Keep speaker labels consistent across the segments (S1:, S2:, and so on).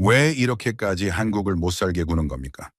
S1: 왜 이렇게까지 한국을 못 살게 구는 겁니까?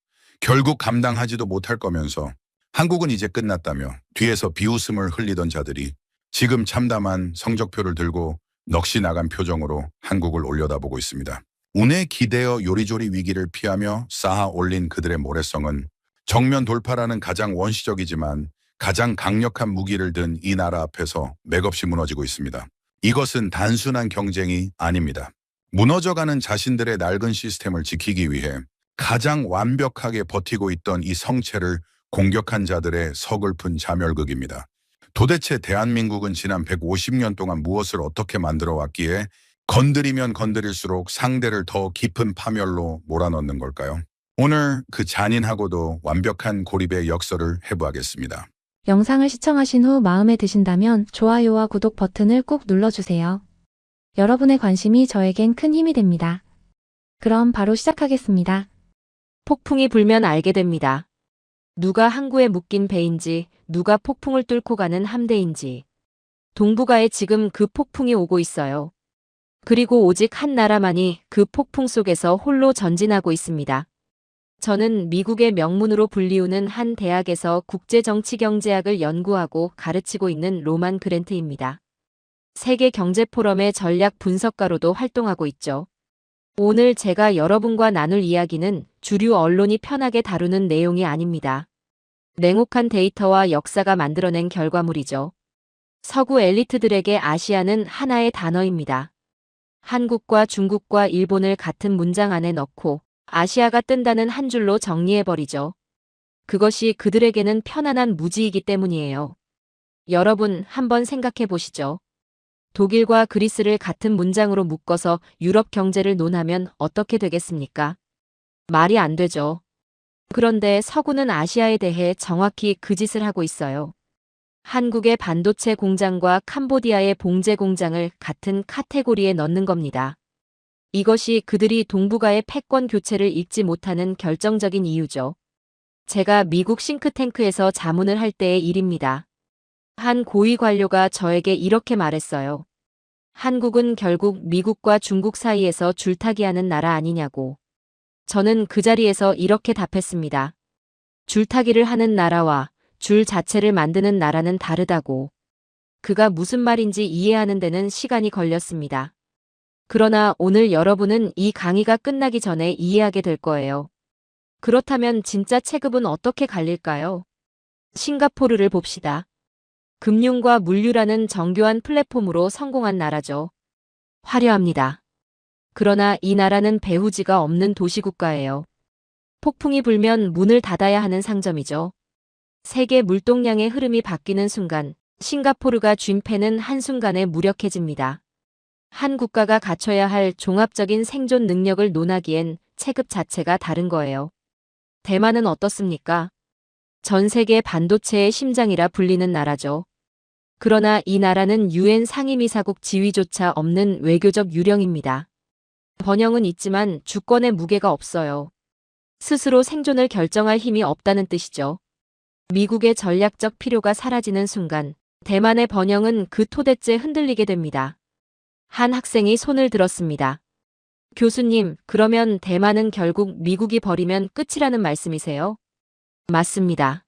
S1: 결국 감당하지도 못할 거면서 한국은 이제 끝났다며 뒤에서 비웃음을 흘리던 자들이 지금 참담한 성적표를 들고 넋이 나간 표정으로 한국을 올려다보고 있습니다. 운에 기대어 요리조리 위기를 피하며 쌓아 올린 그들의 모래성은 정면 돌파라는 가장 원시적이지만 가장 강력한 무기를 든 이 나라 앞에서 맥없이 무너지고 있습니다. 이것은 단순한 경쟁이 아닙니다. 무너져가는 자신들의 낡은 시스템을 지키기 위해 가장 완벽하게 버티고 있던 이 성체를 공격한 자들의 서글픈 자멸극입니다. 도대체 대한민국은 지난 150년 동안 무엇을 어떻게 만들어 왔기에 건드리면 건드릴수록 상대를 더 깊은 파멸로 몰아넣는 걸까요? 오늘 그 잔인하고도 완벽한 고립의 역설을 해부하겠습니다.
S2: 영상을 시청하신 후 마음에 드신다면 좋아요와 구독 버튼을 꼭 눌러주세요. 여러분의 관심이 저에겐 큰 힘이 됩니다. 그럼 바로 시작하겠습니다.
S3: 폭풍이 불면 알게 됩니다. 누가 항구에 묶인 배인지, 누가 폭풍을 뚫고 가는 함대인지. 동북아에 지금 그 폭풍이 오고 있어요. 그리고 오직 한 나라만이 그 폭풍 속에서 홀로 전진하고 있습니다. 저는 미국의 명문으로 불리우는 한 대학에서 국제정치경제학을 연구하고 가르치고 있는 로만 그랜트입니다. 세계경제포럼의 전략 분석가로도 활동하고 있죠. 오늘 제가 여러분과 나눌 이야기는 주류 언론이 편하게 다루는 내용이 아닙니다. 냉혹한 데이터와 역사가 만들어낸 결과물이죠. 서구 엘리트들에게 아시아는 하나의 단어입니다. 한국과 중국과 일본을 같은 문장 안에 넣고 아시아가 뜬다는 한 줄로 정리해버리죠. 그것이 그들에게는 편안한 무지이기 때문이에요. 여러분 한번 생각해 보시죠. 독일과 그리스를 같은 문장으로 묶어서 유럽 경제를 논하면 어떻게 되겠습니까? 말이 안 되죠. 그런데 서구는 아시아에 대해 정확히 그 짓을 하고 있어요. 한국의 반도체 공장과 캄보디아의 봉제 공장을 같은 카테고리에 넣는 겁니다. 이것이 그들이 동북아의 패권 교체를 읽지 못하는 결정적인 이유죠. 제가 미국 싱크탱크에서 자문을 할 때의 일입니다. 한 고위 관료가 저에게 이렇게 말했어요. 한국은 결국 미국과 중국 사이에서 줄타기하는 나라 아니냐고. 저는 그 자리에서 이렇게 답했습니다. 줄타기를 하는 나라와 줄 자체를 만드는 나라는 다르다고. 그가 무슨 말인지 이해하는 데는 시간이 걸렸습니다. 그러나 오늘 여러분은 이 강의가 끝나기 전에 이해하게 될 거예요. 그렇다면 진짜 체급은 어떻게 갈릴까요? 싱가포르를 봅시다. 금융과 물류라는 정교한 플랫폼으로 성공한 나라죠. 화려합니다. 그러나 이 나라는 배후지가 없는 도시국가예요. 폭풍이 불면 문을 닫아야 하는 상점이죠. 세계 물동량의 흐름이 바뀌는 순간 싱가포르가 쥔패는 한순간에 무력해집니다. 한 국가가 갖춰야 할 종합적인 생존 능력을 논하기엔 체급 자체가 다른 거예요. 대만은 어떻습니까? 전 세계 반도체의 심장이라 불리는 나라죠. 그러나 이 나라는 유엔 상임이사국 지위조차 없는 외교적 유령입니다. 번영은 있지만 주권의 무게가 없어요. 스스로 생존을 결정할 힘이 없다는 뜻이죠. 미국의 전략적 필요가 사라지는 순간 대만의 번영은 그 토대째 흔들리게 됩니다. 한 학생이 손을 들었습니다. 교수님, 그러면 대만은 결국 미국이 버리면 끝이라는 말씀이세요? 맞습니다.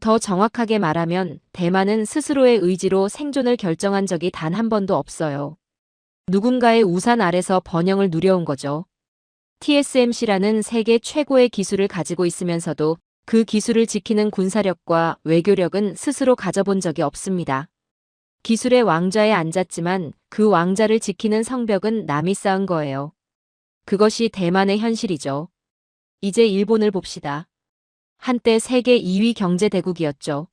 S3: 더 정확하게 말하면 대만은 스스로의 의지로 생존을 결정한 적이 단 한 번도 없어요. 누군가의 우산 아래서 번영을 누려온 거죠. TSMC라는 세계 최고의 기술을 가지고 있으면서도 그 기술을 지키는 군사력과 외교력은 스스로 가져본 적이 없습니다. 기술의 왕좌에 앉았지만 그 왕자를 지키는 성벽은 남이 쌓은 거예요. 그것이 대만의 현실이죠. 이제 일본을 봅시다. 한때 세계 2위 경제대국이었죠.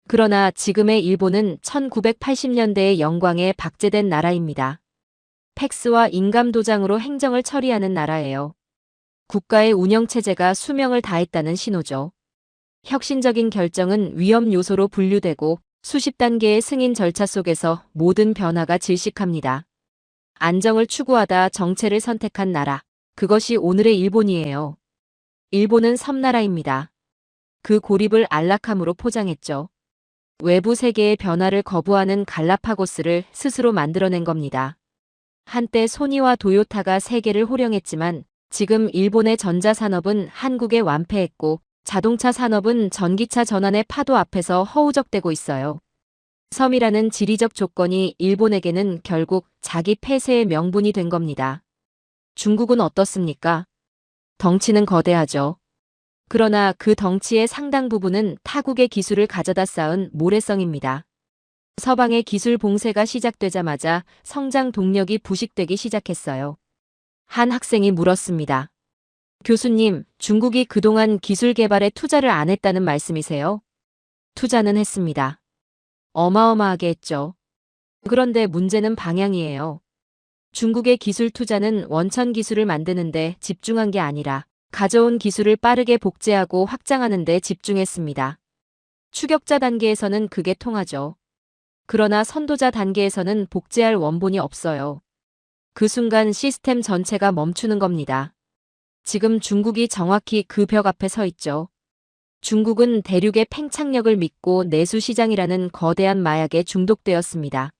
S3: 그러나 지금의 일본은 1980년대의 영광에 박제된 나라입니다. 팩스와 인감도장으로 행정을 처리하는 나라예요. 국가의 운영체제가 수명을 다했다는 신호죠. 혁신적인 결정은 위험 요소로 분류되고 수십 단계의 승인 절차 속에서 모든 변화가 질식합니다. 안정을 추구하다 정체를 선택한 나라. 그것이 오늘의 일본이에요. 일본은 섬나라입니다. 그 고립을 안락함으로 포장했죠. 외부 세계의 변화를 거부하는 갈라파고스를 스스로 만들어낸 겁니다. 한때 소니와 도요타가 세계를 호령했지만 지금 일본의 전자산업은 한국에 완패했고 자동차 산업은 전기차 전환의 파도 앞에서 허우적대고 있어요. 섬이라는 지리적 조건이 일본에게는 결국 자기 폐쇄의 명분이 된 겁니다. 중국은 어떻습니까? 덩치는 거대하죠. 그러나 그 덩치의 상당 부분은 타국의 기술을 가져다 쌓은 모래성입니다. 서방의 기술 봉쇄가 시작되자마자 성장 동력이 부식되기 시작했어요. 한 학생이 물었습니다. 교수님, 중국이 그동안 기술 개발에 투자를 안 했다는 말씀이세요? 투자는 했습니다. 어마어마하게 했죠. 그런데 문제는 방향이에요. 중국의 기술 투자는 원천 기술을 만드는데 집중한 게 아니라 가져온 기술을 빠르게 복제하고 확장하는 데 집중했습니다. 추격자 단계에서는 그게 통하죠. 그러나 선도자 단계에서는 복제할 원본이 없어요. 그 순간 시스템 전체가 멈추는 겁니다. 지금 중국이 정확히 그 벽 앞에 서 있죠. 중국은 대륙의 팽창력을 믿고 내수 시장이라는 거대한 마약에 중독되었습니다.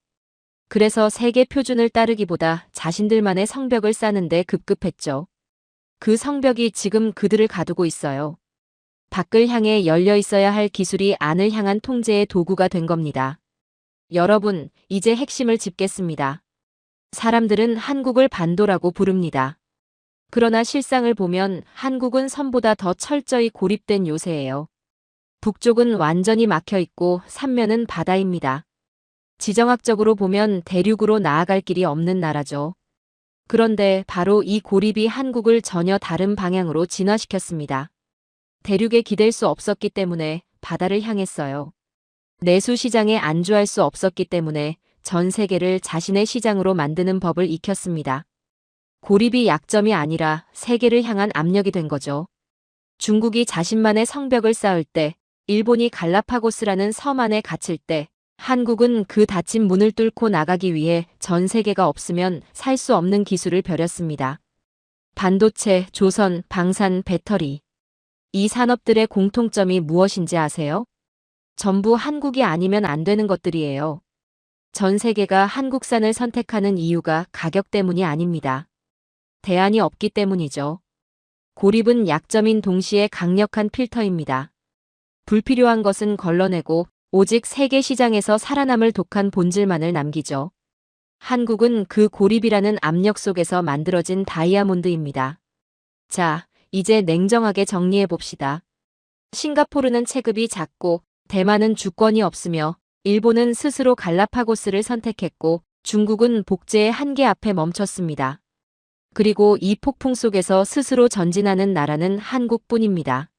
S3: 그래서 세계 표준을 따르기보다 자신들만의 성벽을 쌓는데 급급했죠. 그 성벽이 지금 그들을 가두고 있어요. 밖을 향해 열려 있어야 할 기술이 안을 향한 통제의 도구가 된 겁니다. 여러분, 이제 핵심을 짚겠습니다. 사람들은 한국을 반도라고 부릅니다. 그러나 실상을 보면 한국은 섬보다 더 철저히 고립된 요새예요. 북쪽은 완전히 막혀 있고 삼면은 바다입니다. 지정학적으로 보면 대륙으로 나아갈 길이 없는 나라죠. 그런데 바로 이 고립이 한국을 전혀 다른 방향으로 진화시켰습니다. 대륙에 기댈 수 없었기 때문에 바다를 향했어요. 내수 시장에 안주할 수 없었기 때문에 전 세계를 자신의 시장으로 만드는 법을 익혔습니다. 고립이 약점이 아니라 세계를 향한 압력이 된 거죠. 중국이 자신만의 성벽을 쌓을 때, 일본이 갈라파고스라는 섬 안에 갇힐 때, 한국은 그 닫힌 문을 뚫고 나가기 위해 전 세계가 없으면 살 수 없는 기술을 벼렸습니다. 반도체, 조선, 방산, 배터리. 이 산업들의 공통점이 무엇인지 아세요? 전부 한국이 아니면 안 되는 것들이에요. 전 세계가 한국산을 선택하는 이유가 가격 때문이 아닙니다. 대안이 없기 때문이죠. 고립은 약점인 동시에 강력한 필터입니다. 불필요한 것은 걸러내고 오직 세계 시장에서 살아남을 독한 본질만을 남기죠. 한국은 그 고립이라는 압력 속에서 만들어진 다이아몬드입니다. 자, 이제 냉정하게 정리해 봅시다. 싱가포르는 체급이 작고 대만은 주권이 없으며 일본은 스스로 갈라파고스를 선택했고 중국은 복제의 한계 앞에 멈췄습니다. 그리고 이 폭풍 속에서 스스로 전진하는 나라는 한국뿐입니다.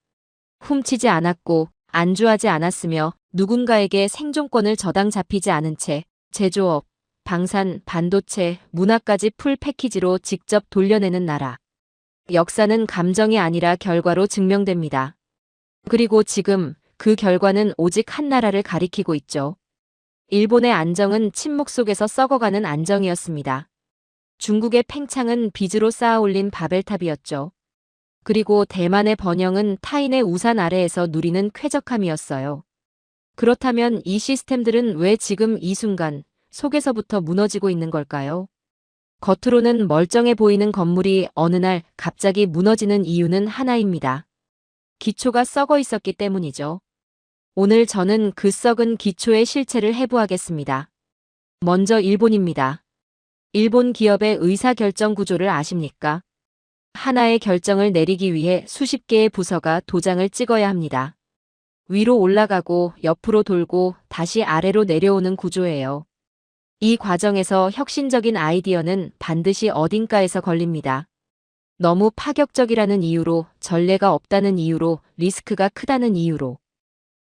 S3: 훔치지 않았고 안주하지 않았으며 누군가에게 생존권을 저당 잡히지 않은 채 제조업, 방산, 반도체, 문화까지 풀 패키지로 직접 돌려내는 나라. 역사는 감정이 아니라 결과로 증명됩니다. 그리고 지금 그 결과는 오직 한 나라를 가리키고 있죠. 일본의 안정은 침묵 속에서 썩어가는 안정이었습니다. 중국의 팽창은 빚으로 쌓아올린 바벨탑이었죠. 그리고 대만의 번영은 타인의 우산 아래에서 누리는 쾌적함이었어요. 그렇다면 이 시스템들은 왜 지금 이 순간 속에서부터 무너지고 있는 걸까요? 겉으로는 멀쩡해 보이는 건물이 어느 날 갑자기 무너지는 이유는 하나입니다. 기초가 썩어 있었기 때문이죠. 오늘 저는 그 썩은 기초의 실체를 해부하겠습니다. 먼저 일본입니다. 일본 기업의 의사결정 구조를 아십니까? 하나의 결정을 내리기 위해 수십 개의 부서가 도장을 찍어야 합니다. 위로 올라가고 옆으로 돌고 다시 아래로 내려오는 구조예요. 이 과정에서 혁신적인 아이디어는 반드시 어딘가에서 걸립니다. 너무 파격적이라는 이유로, 전례가 없다는 이유로, 리스크가 크다는 이유로.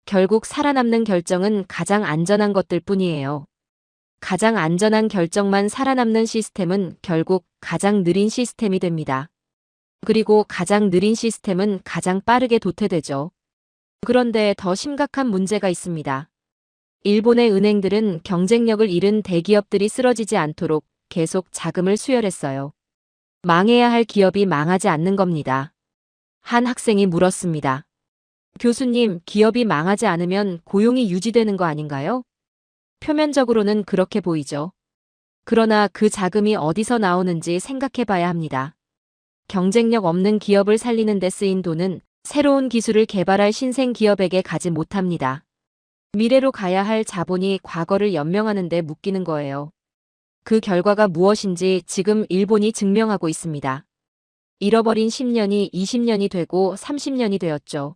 S3: 결국 살아남는 결정은 가장 안전한 것들 뿐이에요. 가장 안전한 결정만 살아남는 시스템은 결국 가장 느린 시스템이 됩니다. 그리고 가장 느린 시스템은 가장 빠르게 도태되죠. 그런데 더 심각한 문제가 있습니다. 일본의 은행들은 경쟁력을 잃은 대기업들이 쓰러지지 않도록 계속 자금을 수혈했어요. 망해야 할 기업이 망하지 않는 겁니다. 한 학생이 물었습니다. 교수님, 기업이 망하지 않으면 고용이 유지되는 거 아닌가요? 표면적으로는 그렇게 보이죠. 그러나 그 자금이 어디서 나오는지 생각해 봐야 합니다. 경쟁력 없는 기업을 살리는 데 쓰인 돈은 새로운 기술을 개발할 신생 기업에게 가지 못합니다. 미래로 가야 할 자본이 과거를 연명하는 데 묶이는 거예요. 그 결과가 무엇인지 지금 일본이 증명하고 있습니다. 잃어버린 10년이 20년이 되고 30년이 되었죠.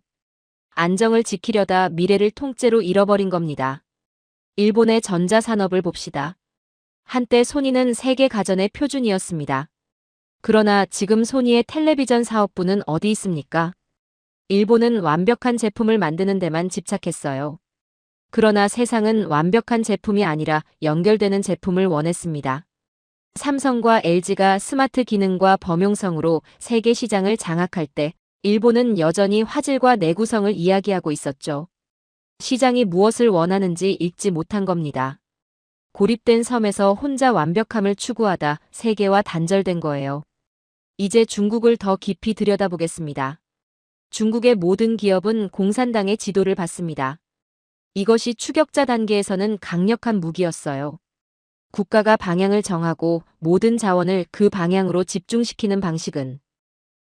S3: 안정을 지키려다 미래를 통째로 잃어버린 겁니다. 일본의 전자산업을 봅시다. 한때 소니는 세계 가전의 표준이었습니다. 그러나 지금 소니의 텔레비전 사업부는 어디 있습니까? 일본은 완벽한 제품을 만드는 데만 집착했어요. 그러나 세상은 완벽한 제품이 아니라 연결되는 제품을 원했습니다. 삼성과 LG가 스마트 기능과 범용성으로 세계 시장을 장악할 때 일본은 여전히 화질과 내구성을 이야기하고 있었죠. 시장이 무엇을 원하는지 읽지 못한 겁니다. 고립된 섬에서 혼자 완벽함을 추구하다 세계와 단절된 거예요. 이제 중국을 더 깊이 들여다보겠습니다. 중국의 모든 기업은 공산당의 지도를 받습니다. 이것이 추격자 단계에서는 강력한 무기였어요. 국가가 방향을 정하고 모든 자원을 그 방향으로 집중시키는 방식은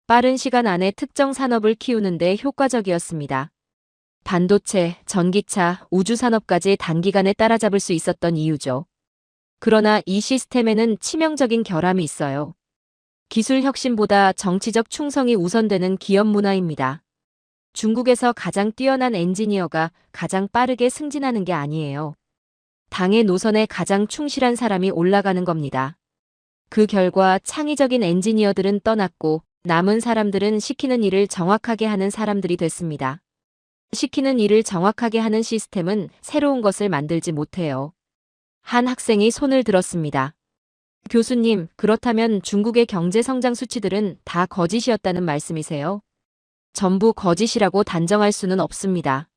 S3: 빠른 시간 안에 특정 산업을 키우는 데 효과적이었습니다. 반도체, 전기차, 우주산업까지 단기간에 따라잡을 수 있었던 이유죠. 그러나 이 시스템에는 치명적인 결함이 있어요. 기술 혁신보다 정치적 충성이 우선되는 기업 문화입니다. 중국에서 가장 뛰어난 엔지니어가 가장 빠르게 승진하는 게 아니에요. 당의 노선에 가장 충실한 사람이 올라가는 겁니다. 그 결과 창의적인 엔지니어들은 떠났고 남은 사람들은 시키는 일을 정확하게 하는 사람들이 됐습니다. 시키는 일을 정확하게 하는 시스템은 새로운 것을 만들지 못해요. 한 학생이 손을 들었습니다. 교수님, 그렇다면 중국의 경제 성장 수치들은 다 거짓이었다는 말씀이세요? 전부 거짓이라고 단정할 수는 없습니다.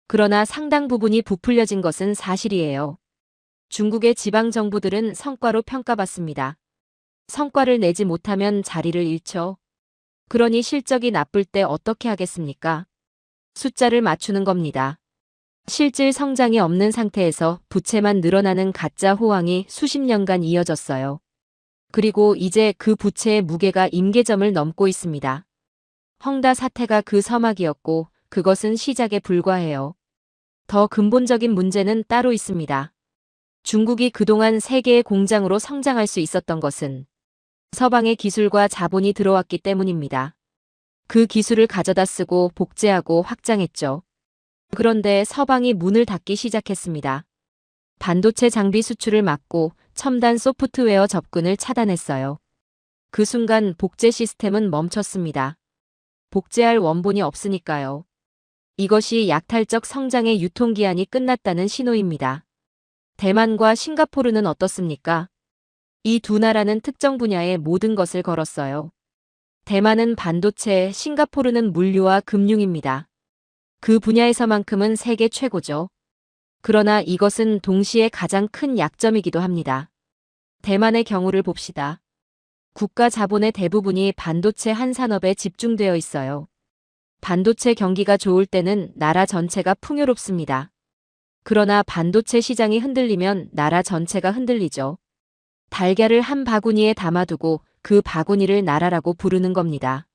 S3: 그러나 상당 부분이 부풀려진 것은 사실이에요. 중국의 지방 정부들은 성과로 평가받습니다. 성과를 내지 못하면 자리를 잃죠. 그러니 실적이 나쁠 때 어떻게 하겠습니까? 숫자를 맞추는 겁니다. 실질 성장이 없는 상태에서 부채만 늘어나는 가짜 호황이 수십 년간 이어졌어요. 그리고 이제 그 부채의 무게가 임계점을 넘고 있습니다. 헝다 사태가 그 서막이었고 그것은 시작에 불과해요. 더 근본적인 문제는 따로 있습니다. 중국이 그동안 세계의 공장으로 성장할 수 있었던 것은 서방의 기술과 자본이 들어왔기 때문입니다. 그 기술을 가져다 쓰고 복제하고 확장했죠. 그런데 서방이 문을 닫기 시작했습니다. 반도체 장비 수출을 막고 첨단 소프트웨어 접근을 차단했어요. 그 순간 복제 시스템은 멈췄습니다. 복제할 원본이 없으니까요. 이것이 약탈적 성장의 유통기한이 끝났다는 신호입니다. 대만과 싱가포르는 어떻습니까? 이 두 나라는 특정 분야의 모든 것을 걸었어요. 대만은 반도체, 싱가포르는 물류와 금융입니다. 그 분야에서만큼은 세계 최고죠. 그러나 이것은 동시에 가장 큰 약점이기도 합니다. 대만의 경우를 봅시다. 국가 자본의 대부분이 반도체 한 산업에 집중되어 있어요. 반도체 경기가 좋을 때는 나라 전체가 풍요롭습니다. 그러나 반도체 시장이 흔들리면 나라 전체가 흔들리죠. 달걀을 한 바구니에 담아두고 그 바구니를 나라라고 부르는 겁니다.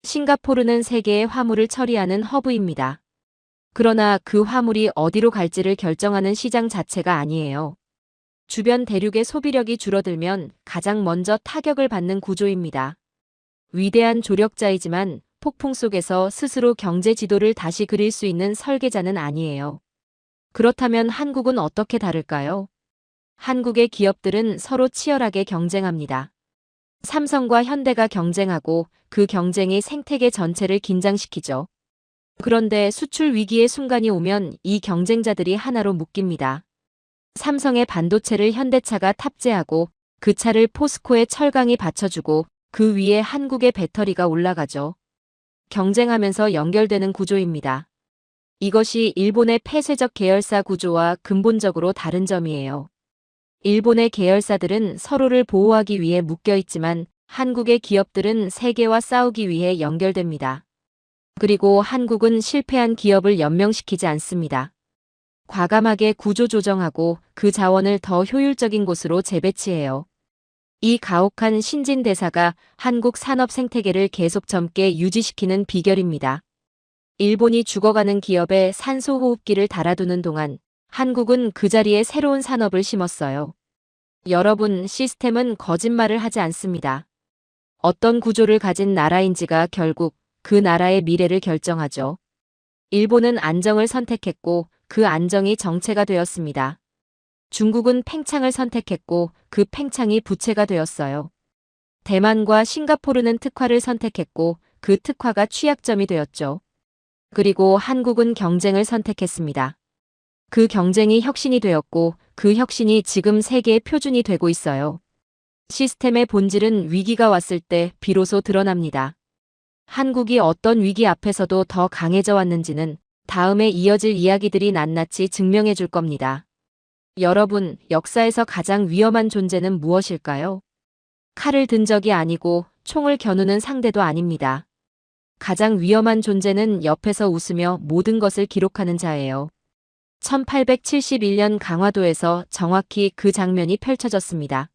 S3: 싱가포르는 세계의 화물을 처리하는 허브입니다. 그러나 그 화물이 어디로 갈지를 결정하는 시장 자체가 아니에요. 주변 대륙의 소비력이 줄어들면 가장 먼저 타격을 받는 구조입니다. 위대한 조력자이지만 폭풍 속에서 스스로 경제 지도를 다시 그릴 수 있는 설계자는 아니에요. 그렇다면 한국은 어떻게 다를까요? 한국의 기업들은 서로 치열하게 경쟁합니다. 삼성과 현대가 경쟁하고 그 경쟁이 생태계 전체를 긴장시키죠. 그런데 수출 위기의 순간이 오면 이 경쟁자들이 하나로 묶입니다. 삼성의 반도체를 현대차가 탑재하고 그 차를 포스코의 철강이 받쳐주고 그 위에 한국의 배터리가 올라가죠. 경쟁하면서 연결되는 구조입니다. 이것이 일본의 폐쇄적 계열사 구조와 근본적으로 다른 점이에요. 일본의 계열사들은 서로를 보호하기 위해 묶여 있지만 한국의 기업들은 세계와 싸우기 위해 연결됩니다. 그리고 한국은 실패한 기업을 연명시키지 않습니다. 과감하게 구조 조정하고 그 자원을 더 효율적인 곳으로 재배치해요. 이 가혹한 신진대사가 한국 산업 생태계를 계속 젊게 유지시키는 비결입니다. 일본이 죽어가는 기업에 산소호흡기를 달아두는 동안 한국은 그 자리에 새로운 산업을 심었어요. 여러분, 시스템은 거짓말을 하지 않습니다. 어떤 구조를 가진 나라인지가 결국 그 나라의 미래를 결정하죠. 일본은 안정을 선택했고 그 안정이 정체가 되었습니다. 중국은 팽창을 선택했고 그 팽창이 부채가 되었어요. 대만과 싱가포르는 특화를 선택했고 그 특화가 취약점이 되었죠. 그리고 한국은 경쟁을 선택했습니다. 그 경쟁이 혁신이 되었고 그 혁신이 지금 세계의 표준이 되고 있어요. 시스템의 본질은 위기가 왔을 때 비로소 드러납니다. 한국이 어떤 위기 앞에서도 더 강해져 왔는지는 다음에 이어질 이야기들이 낱낱이 증명해 줄 겁니다. 여러분, 역사에서 가장 위험한 존재는 무엇일까요? 칼을 든 적이 아니고 총을 겨누는 상대도 아닙니다. 가장 위험한 존재는 옆에서 웃으며 모든 것을 기록하는 자예요. 1871년 강화도에서 정확히 그 장면이 펼쳐졌습니다.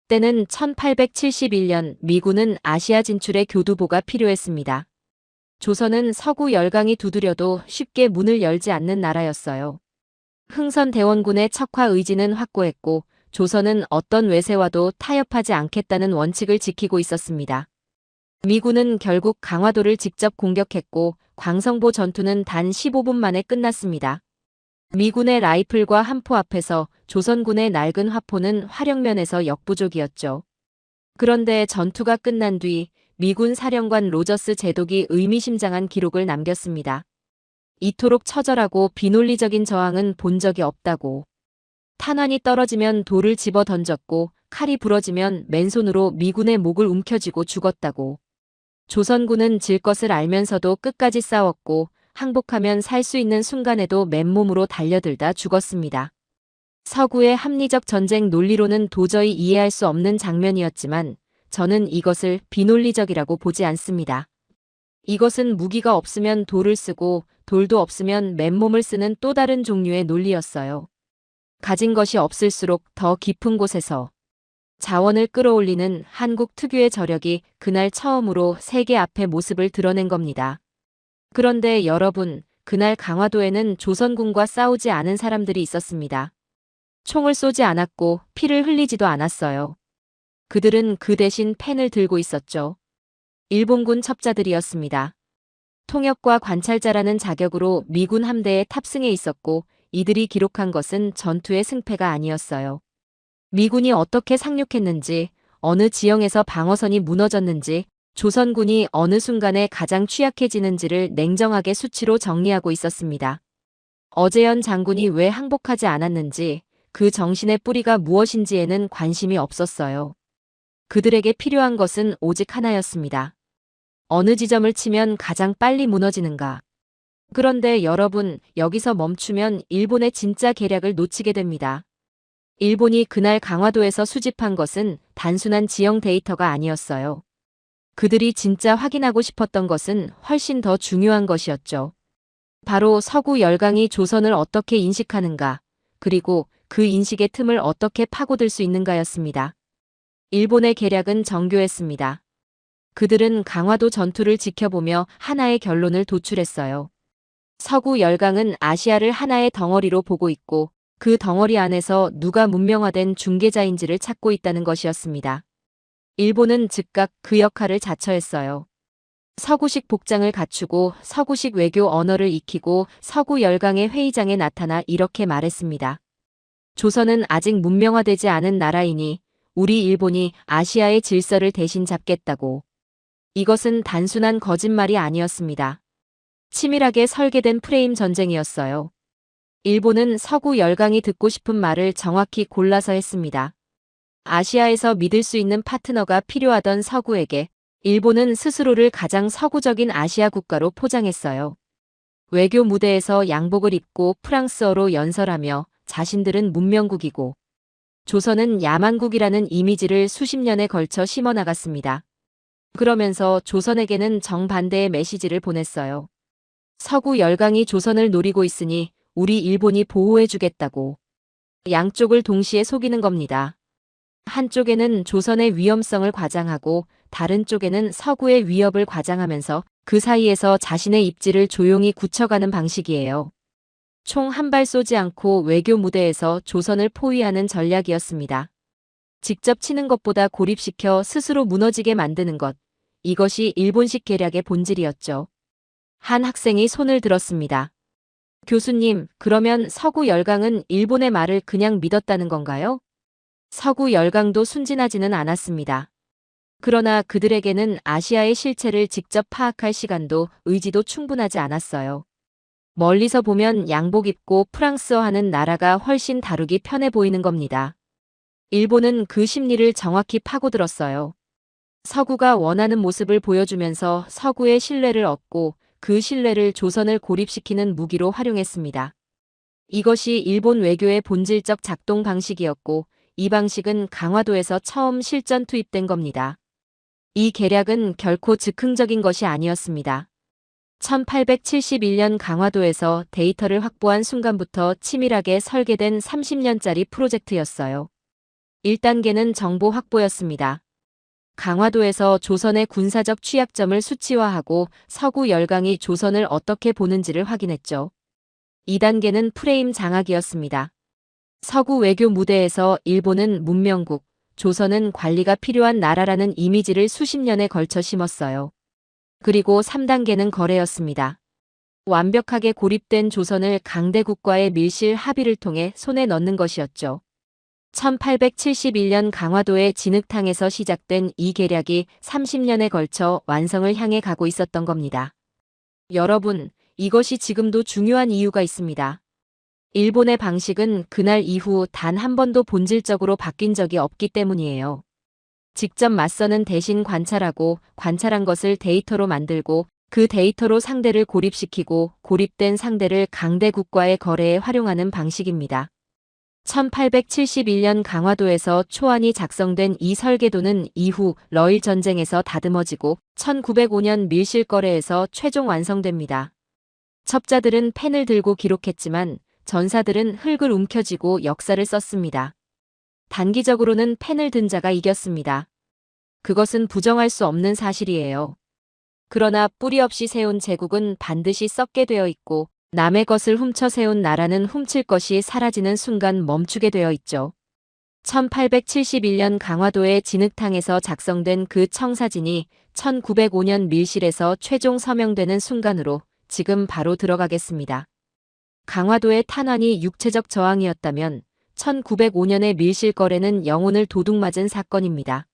S3: 때는 1871년 미군은 아시아 진출에 교두보가 필요했습니다. 조선은 서구 열강이 두드려도 쉽게 문을 열지 않는 나라였어요. 흥선대원군의 척화 의지는 확고했고 조선은 어떤 외세와도 타협하지 않겠다는 원칙을 지키고 있었습니다. 미군은 결국 강화도를 직접 공격했고 광성보 전투는 단 15분 만에 끝났습니다. 미군의 라이플과 함포 앞에서 조선군의 낡은 화포는 화력면에서 역부족이었죠. 그런데 전투가 끝난 뒤 미군 사령관 로저스 제독이 의미심장한 기록을 남겼습니다. 이토록 처절하고 비논리적인 저항은 본 적이 없다고. 탄환이 떨어지면 돌을 집어 던졌고 칼이 부러지면 맨손으로 미군의 목을 움켜쥐고 죽었다고. 조선군은 질 것을 알면서도 끝까지 싸웠고 항복하면 살 수 있는 순간에도 맨몸으로 달려들다 죽었습니다. 서구의 합리적 전쟁 논리로는 도저히 이해할 수 없는 장면이었지만 저는 이것을 비논리적이라고 보지 않습니다. 이것은 무기가 없으면 돌을 쓰고 돌도 없으면 맨몸을 쓰는 또 다른 종류의 논리였어요. 가진 것이 없을수록 더 깊은 곳에서 자원을 끌어올리는 한국 특유의 저력이 그날 처음으로 세계 앞에 모습을 드러낸 겁니다. 그런데 여러분, 그날 강화도에는 조선군과 싸우지 않은 사람들이 있었습니다. 총을 쏘지 않았고 피를 흘리지도 않았어요. 그들은 그 대신 펜을 들고 있었죠. 일본군 첩자들이었습니다. 통역과 관찰자라는 자격으로 미군 함대에 탑승해 있었고 이들이 기록한 것은 전투의 승패가 아니었어요. 미군이 어떻게 상륙했는지, 어느 지형에서 방어선이 무너졌는지, 조선군이 어느 순간에 가장 취약해지는지를 냉정하게 수치로 정리하고 있었습니다. 어제연 장군이 왜 항복하지 않았는지, 그 정신의 뿌리가 무엇인지에는 관심이 없었어요. 그들에게 필요한 것은 오직 하나였습니다. 어느 지점을 치면 가장 빨리 무너지는가. 그런데 여러분, 여기서 멈추면 일본의 진짜 계략을 놓치게 됩니다. 일본이 그날 강화도에서 수집한 것은 단순한 지형 데이터가 아니었어요. 그들이 진짜 확인하고 싶었던 것은 훨씬 더 중요한 것이었죠. 바로 서구 열강이 조선을 어떻게 인식하는가, 그리고 그 인식의 틈을 어떻게 파고들 수 있는가였습니다. 일본의 계략은 정교했습니다. 그들은 강화도 전투를 지켜보며 하나의 결론을 도출했어요. 서구 열강은 아시아를 하나의 덩어리로 보고 있고 그 덩어리 안에서 누가 문명화된 중개자인지를 찾고 있다는 것이었습니다. 일본은 즉각 그 역할을 자처했어요. 서구식 복장을 갖추고 서구식 외교 언어를 익히고 서구 열강의 회의장에 나타나 이렇게 말했습니다. 조선은 아직 문명화되지 않은 나라이니 우리 일본이 아시아의 질서를 대신 잡겠다고. 이것은 단순한 거짓말이 아니었습니다. 치밀하게 설계된 프레임 전쟁이었어요. 일본은 서구 열강이 듣고 싶은 말을 정확히 골라서 했습니다. 아시아에서 믿을 수 있는 파트너가 필요하던 서구에게 일본은 스스로를 가장 서구적인 아시아 국가로 포장했어요. 외교 무대에서 양복을 입고 프랑스어로 연설하며 자신들은 문명국이고 조선은 야만국이라는 이미지를 수십 년에 걸쳐 심어나갔습니다. 그러면서 조선에게는 정반대의 메시지를 보냈어요. 서구 열강이 조선을 노리고 있으니 우리 일본이 보호해주겠다고. 양쪽을 동시에 속이는 겁니다. 한쪽에는 조선의 위험성을 과장하고 다른 쪽에는 서구의 위협을 과장하면서 그 사이에서 자신의 입지를 조용히 굳혀가는 방식이에요. 총 한 발 쏘지 않고 외교 무대에서 조선을 포위하는 전략이었습니다. 직접 치는 것보다 고립시켜 스스로 무너지게 만드는 것. 이것이 일본식 계략의 본질이었죠. 한 학생이 손을 들었습니다. 교수님, 그러면 서구 열강은 일본의 말을 그냥 믿었다는 건가요? 서구 열강도 순진하지는 않았습니다. 그러나 그들에게는 아시아의 실체를 직접 파악할 시간도 의지도 충분하지 않았어요. 멀리서 보면 양복 입고 프랑스어 하는 나라가 훨씬 다루기 편해 보이는 겁니다. 일본은 그 심리를 정확히 파고들었어요. 서구가 원하는 모습을 보여주면서 서구의 신뢰를 얻고 그 신뢰를 조선을 고립시키는 무기로 활용했습니다. 이것이 일본 외교의 본질적 작동 방식이었고 이 방식은 강화도에서 처음 실전 투입된 겁니다. 이 계략은 결코 즉흥적인 것이 아니었습니다. 1871년 강화도에서 데이터를 확보한 순간부터 치밀하게 설계된 30년짜리 프로젝트였어요. 1단계는 정보 확보였습니다. 강화도에서 조선의 군사적 취약점을 수치화하고 서구 열강이 조선을 어떻게 보는지를 확인했죠. 2단계는 프레임 장악이었습니다. 서구 외교 무대에서 일본은 문명국, 조선은 관리가 필요한 나라라는 이미지를 수십 년에 걸쳐 심었어요. 그리고 3단계는 거래였습니다. 완벽하게 고립된 조선을 강대국과의 밀실 합의를 통해 손에 넣는 것이었죠. 1871년 강화도의 진흙탕에서 시작된 이 계략이 30년에 걸쳐 완성을 향해 가고 있었던 겁니다. 여러분, 이것이 지금도 중요한 이유가 있습니다. 일본의 방식은 그날 이후 단 한 번도 본질적으로 바뀐 적이 없기 때문이에요. 직접 맞서는 대신 관찰하고 관찰한 것을 데이터로 만들고 그 데이터로 상대를 고립시키고 고립된 상대를 강대국과의 거래에 활용하는 방식입니다. 1871년 강화도에서 초안이 작성된 이 설계도는 이후 러일 전쟁에서 다듬어지고 1905년 밀실거래에서 최종 완성됩니다. 첩자들은 펜을 들고 기록했지만 전사들은 흙을 움켜쥐고 역사를 썼습니다. 단기적으로는 펜을 든 자가 이겼습니다. 그것은 부정할 수 없는 사실이에요. 그러나 뿌리 없이 세운 제국은 반드시 썩게 되어 있고 남의 것을 훔쳐 세운 나라는 훔칠 것이 사라지는 순간 멈추게 되어 있죠. 1871년 강화도의 진흙탕에서 작성된 그 청사진이 1905년 밀실에서 최종 서명되는 순간으로 지금 바로 들어가겠습니다. 강화도의 탄환이 육체적 저항이었다면 1905년의 밀실 거래는 영혼을 도둑맞은 사건입니다.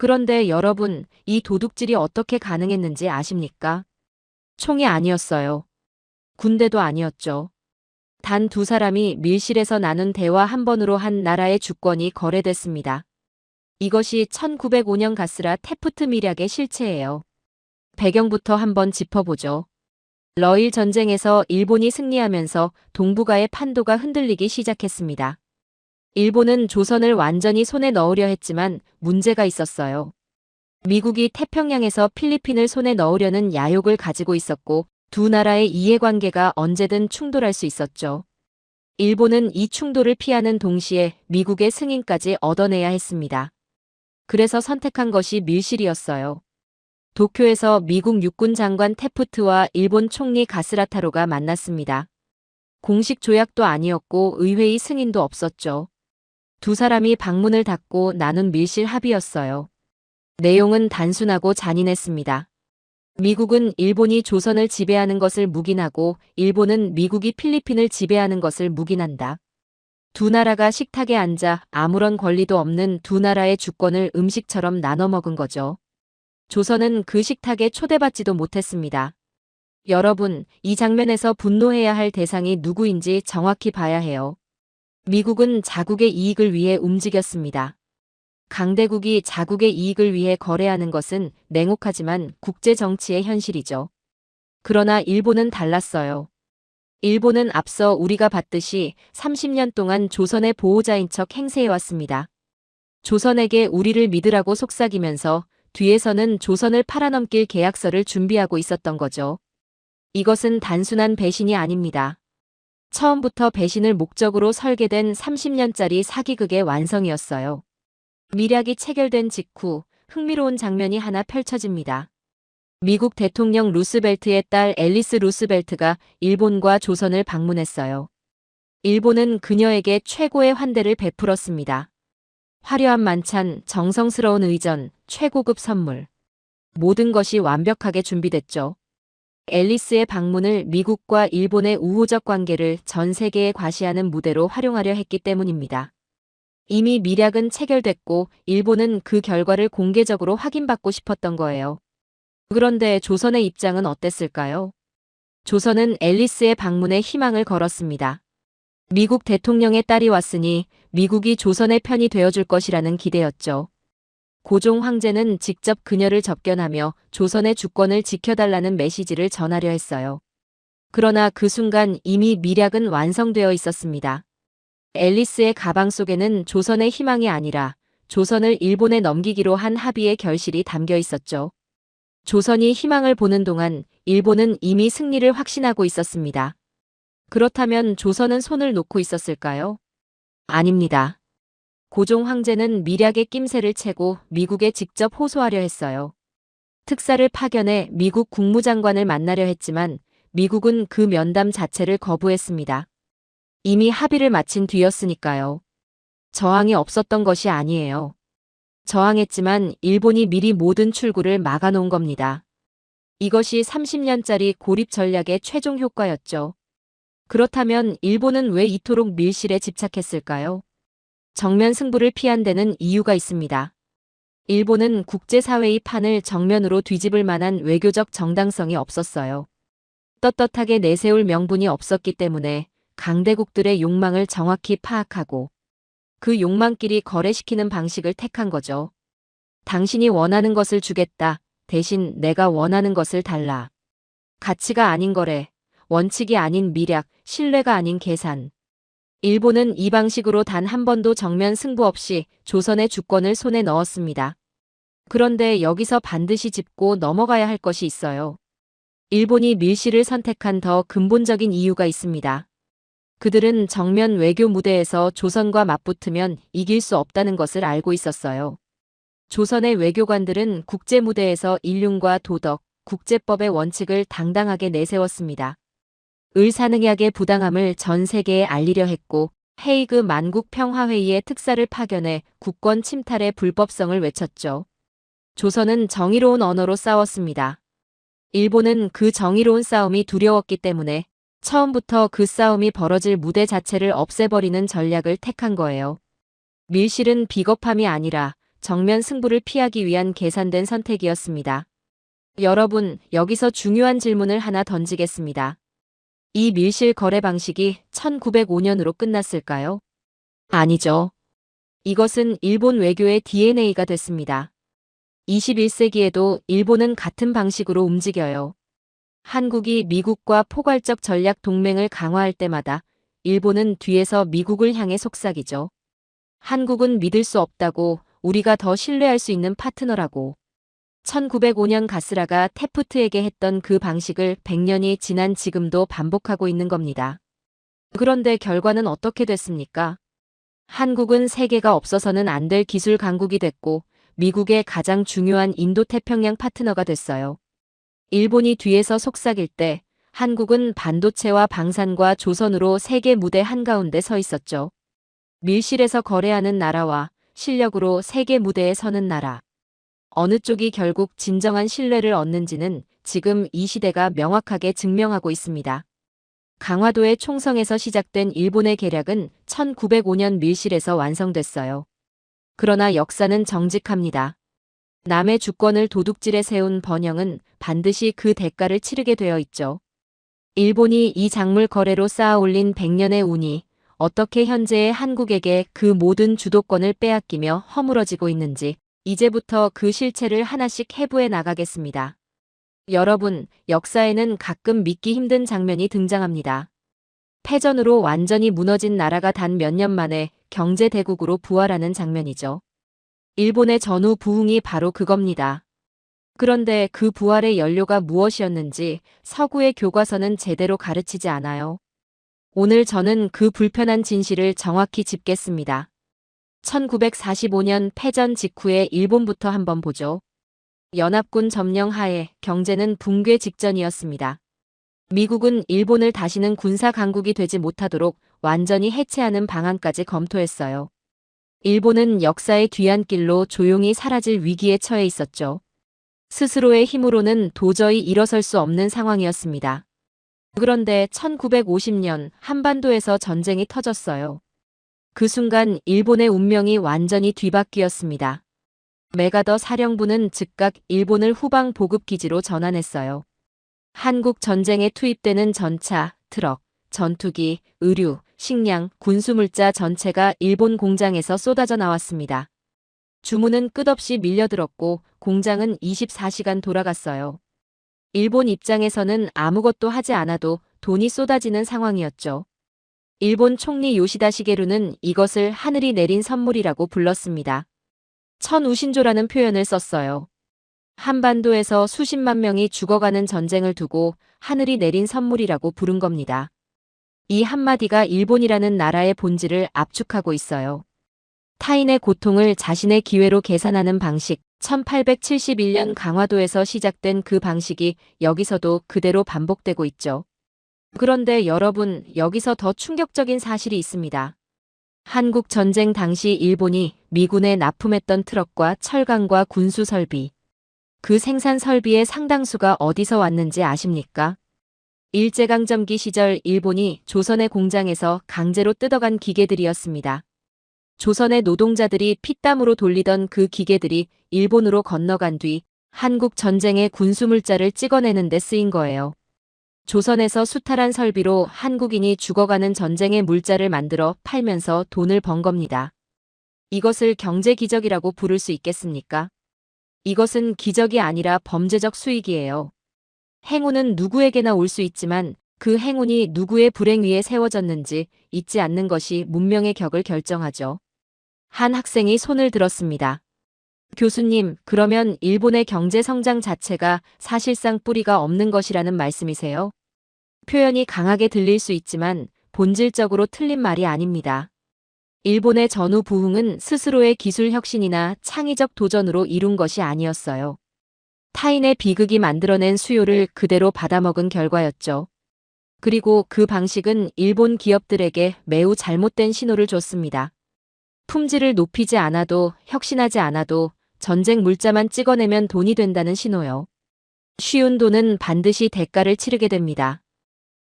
S3: 그런데 여러분, 이 도둑질이 어떻게 가능했는지 아십니까? 총이 아니었어요. 군대도 아니었죠. 단 두 사람이 밀실에서 나눈 대화 한 번으로 한 나라의 주권이 거래됐습니다. 이것이 1905년 가스라 테프트 밀약의 실체예요. 배경부터 한번 짚어보죠. 러일 전쟁에서 일본이 승리하면서 동북아의 판도가 흔들리기 시작했습니다. 일본은 조선을 완전히 손에 넣으려 했지만 문제가 있었어요. 미국이 태평양에서 필리핀을 손에 넣으려는 야욕을 가지고 있었고 두 나라의 이해관계가 언제든 충돌할 수 있었죠. 일본은 이 충돌을 피하는 동시에 미국의 승인까지 얻어내야 했습니다. 그래서 선택한 것이 밀실이었어요. 도쿄에서 미국 육군 장관 테프트와 일본 총리 가스라타로가 만났습니다. 공식 조약도 아니었고 의회의 승인도 없었죠. 두 사람이 방문을 닫고 나눈 밀실 합의였어요. 내용은 단순하고 잔인했습니다. 미국은 일본이 조선을 지배하는 것을 묵인하고 일본은 미국이 필리핀을 지배하는 것을 묵인한다. 두 나라가 식탁에 앉아 아무런 권리도 없는 두 나라의 주권을 음식처럼 나눠 먹은 거죠. 조선은 그 식탁에 초대받지도 못했습니다. 여러분, 이 장면에서 분노해야 할 대상이 누구인지 정확히 봐야 해요. 미국은 자국의 이익을 위해 움직였습니다. 강대국이 자국의 이익을 위해 거래하는 것은 냉혹하지만 국제 정치의 현실이죠. 그러나 일본은 달랐어요. 일본은 앞서 우리가 봤듯이 30년 동안 조선의 보호자인 척 행세해왔습니다. 조선에게 우리를 믿으라고 속삭이면서 뒤에서는 조선을 팔아넘길 계약서를 준비하고 있었던 거죠. 이것은 단순한 배신이 아닙니다. 처음부터 배신을 목적으로 설계된 30년짜리 사기극의 완성이었어요. 밀약이 체결된 직후 흥미로운 장면이 하나 펼쳐집니다. 미국 대통령 루스벨트의 딸 앨리스 루스벨트가 일본과 조선을 방문했어요. 일본은 그녀에게 최고의 환대를 베풀었습니다. 화려한 만찬, 정성스러운 의전, 최고급 선물. 모든 것이 완벽하게 준비됐죠. 앨리스의 방문을 미국과 일본의 우호적 관계를 전 세계에 과시하는 무대로 활용하려 했기 때문입니다. 이미 밀약은 체결됐고 일본은 그 결과를 공개적으로 확인받고 싶었던 거예요. 그런데 조선의 입장은 어땠을까요? 조선은 앨리스의 방문에 희망을 걸었습니다. 미국 대통령의 딸이 왔으니 미국이 조선의 편이 되어줄 것이라는 기대였죠. 고종 황제는 직접 그녀를 접견하며 조선의 주권을 지켜달라는 메시지를 전하려 했어요. 그러나 그 순간 이미 밀약은 완성되어 있었습니다. 앨리스의 가방 속에는 조선의 희망이 아니라 조선을 일본에 넘기기로 한 합의의 결실이 담겨 있었죠. 조선이 희망을 보는 동안 일본은 이미 승리를 확신하고 있었습니다. 그렇다면 조선은 손을 놓고 있었을까요? 아닙니다. 고종 황제는 밀약의 낌새를 채고 미국에 직접 호소하려 했어요. 특사를 파견해 미국 국무장관을 만나려 했지만 미국은 그 면담 자체를 거부했습니다. 이미 합의를 마친 뒤였으니까요. 저항이 없었던 것이 아니에요. 저항했지만 일본이 미리 모든 출구를 막아놓은 겁니다. 이것이 30년짜리 고립 전략의 최종 효과였죠. 그렇다면 일본은 왜 이토록 밀실에 집착했을까요? 정면 승부를 피한 데는 이유가 있습니다. 일본은 국제사회의 판을 정면으로 뒤집을 만한 외교적 정당성이 없었어요. 떳떳하게 내세울 명분이 없었기 때문에 강대국들의 욕망을 정확히 파악하고 그 욕망끼리 거래시키는 방식을 택한 거죠. 당신이 원하는 것을 주겠다. 대신 내가 원하는 것을 달라. 가치가 아닌 거래, 원칙이 아닌 밀약, 신뢰가 아닌 계산. 일본은 이 방식으로 단 한 번도 정면 승부 없이 조선의 주권을 손에 넣었습니다. 그런데 여기서 반드시 짚고 넘어가야 할 것이 있어요. 일본이 밀실을 선택한 더 근본적인 이유가 있습니다. 그들은 정면 외교 무대에서 조선과 맞붙으면 이길 수 없다는 것을 알고 있었어요. 조선의 외교관들은 국제 무대에서 인륜과 도덕, 국제법의 원칙을 당당하게 내세웠습니다. 을사능약의 부당함을 전 세계에 알리려 했고 헤이그 만국 평화회의의 특사를 파견해 국권 침탈의 불법성을 외쳤죠. 조선은 정의로운 언어로 싸웠습니다. 일본은 그 정의로운 싸움이 두려웠기 때문에 처음부터 그 싸움이 벌어질 무대 자체를 없애버리는 전략을 택한 거예요. 밀실은 비겁함이 아니라 정면 승부를 피하기 위한 계산된 선택이었습니다. 여러분, 여기서 중요한 질문을 하나 던지겠습니다. 이 밀실 거래 방식이 1905년으로 끝났을까요? 아니죠. 이것은 일본 외교의 DNA가 됐습니다. 21세기에도 일본은 같은 방식으로 움직여요. 한국이 미국과 포괄적 전략 동맹을 강화할 때마다 일본은 뒤에서 미국을 향해 속삭이죠. 한국은 믿을 수 없다고, 우리가 더 신뢰할 수 있는 파트너라고. 1905년 가스라가 태프트에게 했던 그 방식을 100년이 지난 지금도 반복하고 있는 겁니다. 그런데 결과는 어떻게 됐습니까? 한국은 세계가 없어서는 안 될 기술 강국이 됐고 미국의 가장 중요한 인도태평양 파트너가 됐어요. 일본이 뒤에서 속삭일 때 한국은 반도체와 방산과 조선으로 세계 무대 한가운데 서 있었죠. 밀실에서 거래하는 나라와 실력으로 세계 무대에 서는 나라. 어느 쪽이 결국 진정한 신뢰를 얻는지는 지금 이 시대가 명확하게 증명하고 있습니다. 강화도의 총성에서 시작된 일본의 계략은 1905년 밀실에서 완성됐어요. 그러나 역사는 정직합니다. 남의 주권을 도둑질에 세운 번영은 반드시 그 대가를 치르게 되어 있죠. 일본이 이 작물 거래로 쌓아 올린 100년의 운이 어떻게 현재의 한국에게 그 모든 주도권을 빼앗기며 허물어지고 있는지 이제부터 그 실체를 하나씩 해부해 나가겠습니다. 여러분, 역사에는 가끔 믿기 힘든 장면이 등장합니다. 패전으로 완전히 무너진 나라가 단 몇 년 만에 경제 대국으로 부활하는 장면이죠. 일본의 전후 부흥이 바로 그겁니다. 그런데 그 부활의 연료가 무엇이었는지 서구의 교과서는 제대로 가르치지 않아요. 오늘 저는 그 불편한 진실을 정확히 짚겠습니다. 1945년 패전 직후에 일본부터 한번 보죠. 연합군 점령 하에 경제는 붕괴 직전이었습니다. 미국은 일본을 다시는 군사 강국이 되지 못하도록 완전히 해체하는 방안까지 검토했어요. 일본은 역사의 뒤안길로 조용히 사라질 위기에 처해 있었죠. 스스로의 힘으로는 도저히 일어설 수 없는 상황이었습니다. 그런데 1950년 한반도에서 전쟁이 터졌어요. 그 순간 일본의 운명이 완전히 뒤바뀌었습니다. 메가더 사령부는 즉각 일본을 후방 보급기지로 전환했어요. 한국 전쟁에 투입되는 전차, 트럭, 전투기, 의류, 식량, 군수물자 전체가 일본 공장에서 쏟아져 나왔습니다. 주문은 끝없이 밀려들었고 공장은 24시간 돌아갔어요. 일본 입장에서는 아무것도 하지 않아도 돈이 쏟아지는 상황이었죠. 일본 총리 요시다 시게루는 이것을 하늘이 내린 선물이라고 불렀습니다. 천우신조라는 표현을 썼어요. 한반도에서 수십만 명이 죽어가는 전쟁을 두고 하늘이 내린 선물이라고 부른 겁니다. 이 한마디가 일본이라는 나라의 본질을 압축하고 있어요. 타인의 고통을 자신의 기회로 계산하는 방식, 1871년 강화도에서 시작된 그 방식이 여기서도 그대로 반복되고 있죠. 그런데 여러분, 여기서 더 충격적인 사실이 있습니다. 한국 전쟁 당시 일본이 미군에 납품했던 트럭과 철강과 군수 설비, 그 생산 설비의 상당수가 어디서 왔는지 아십니까? 일제강점기 시절 일본이 조선의 공장에서 강제로 뜯어간 기계들이었습니다. 조선의 노동자들이 피땀으로 돌리던 그 기계들이 일본으로 건너간 뒤 한국 전쟁의 군수물자를 찍어내는 데 쓰인 거예요. 조선에서 수탈한 설비로 한국인이 죽어가는 전쟁의 물자를 만들어 팔면서 돈을 번 겁니다. 이것을 경제 기적이라고 부를 수 있겠습니까? 이것은 기적이 아니라 범죄적 수익이에요. 행운은 누구에게나 올 수 있지만 그 행운이 누구의 불행 위에 세워졌는지 잊지 않는 것이 문명의 격을 결정하죠. 한 학생이 손을 들었습니다. 교수님, 그러면 일본의 경제 성장 자체가 사실상 뿌리가 없는 것이라는 말씀이세요? 표현이 강하게 들릴 수 있지만 본질적으로 틀린 말이 아닙니다. 일본의 전후 부흥은 스스로의 기술 혁신이나 창의적 도전으로 이룬 것이 아니었어요. 타인의 비극이 만들어낸 수요를 그대로 받아먹은 결과였죠. 그리고 그 방식은 일본 기업들에게 매우 잘못된 신호를 줬습니다. 품질을 높이지 않아도, 혁신하지 않아도 전쟁 물자만 찍어내면 돈이 된다는 신호요. 쉬운 돈은 반드시 대가를 치르게 됩니다.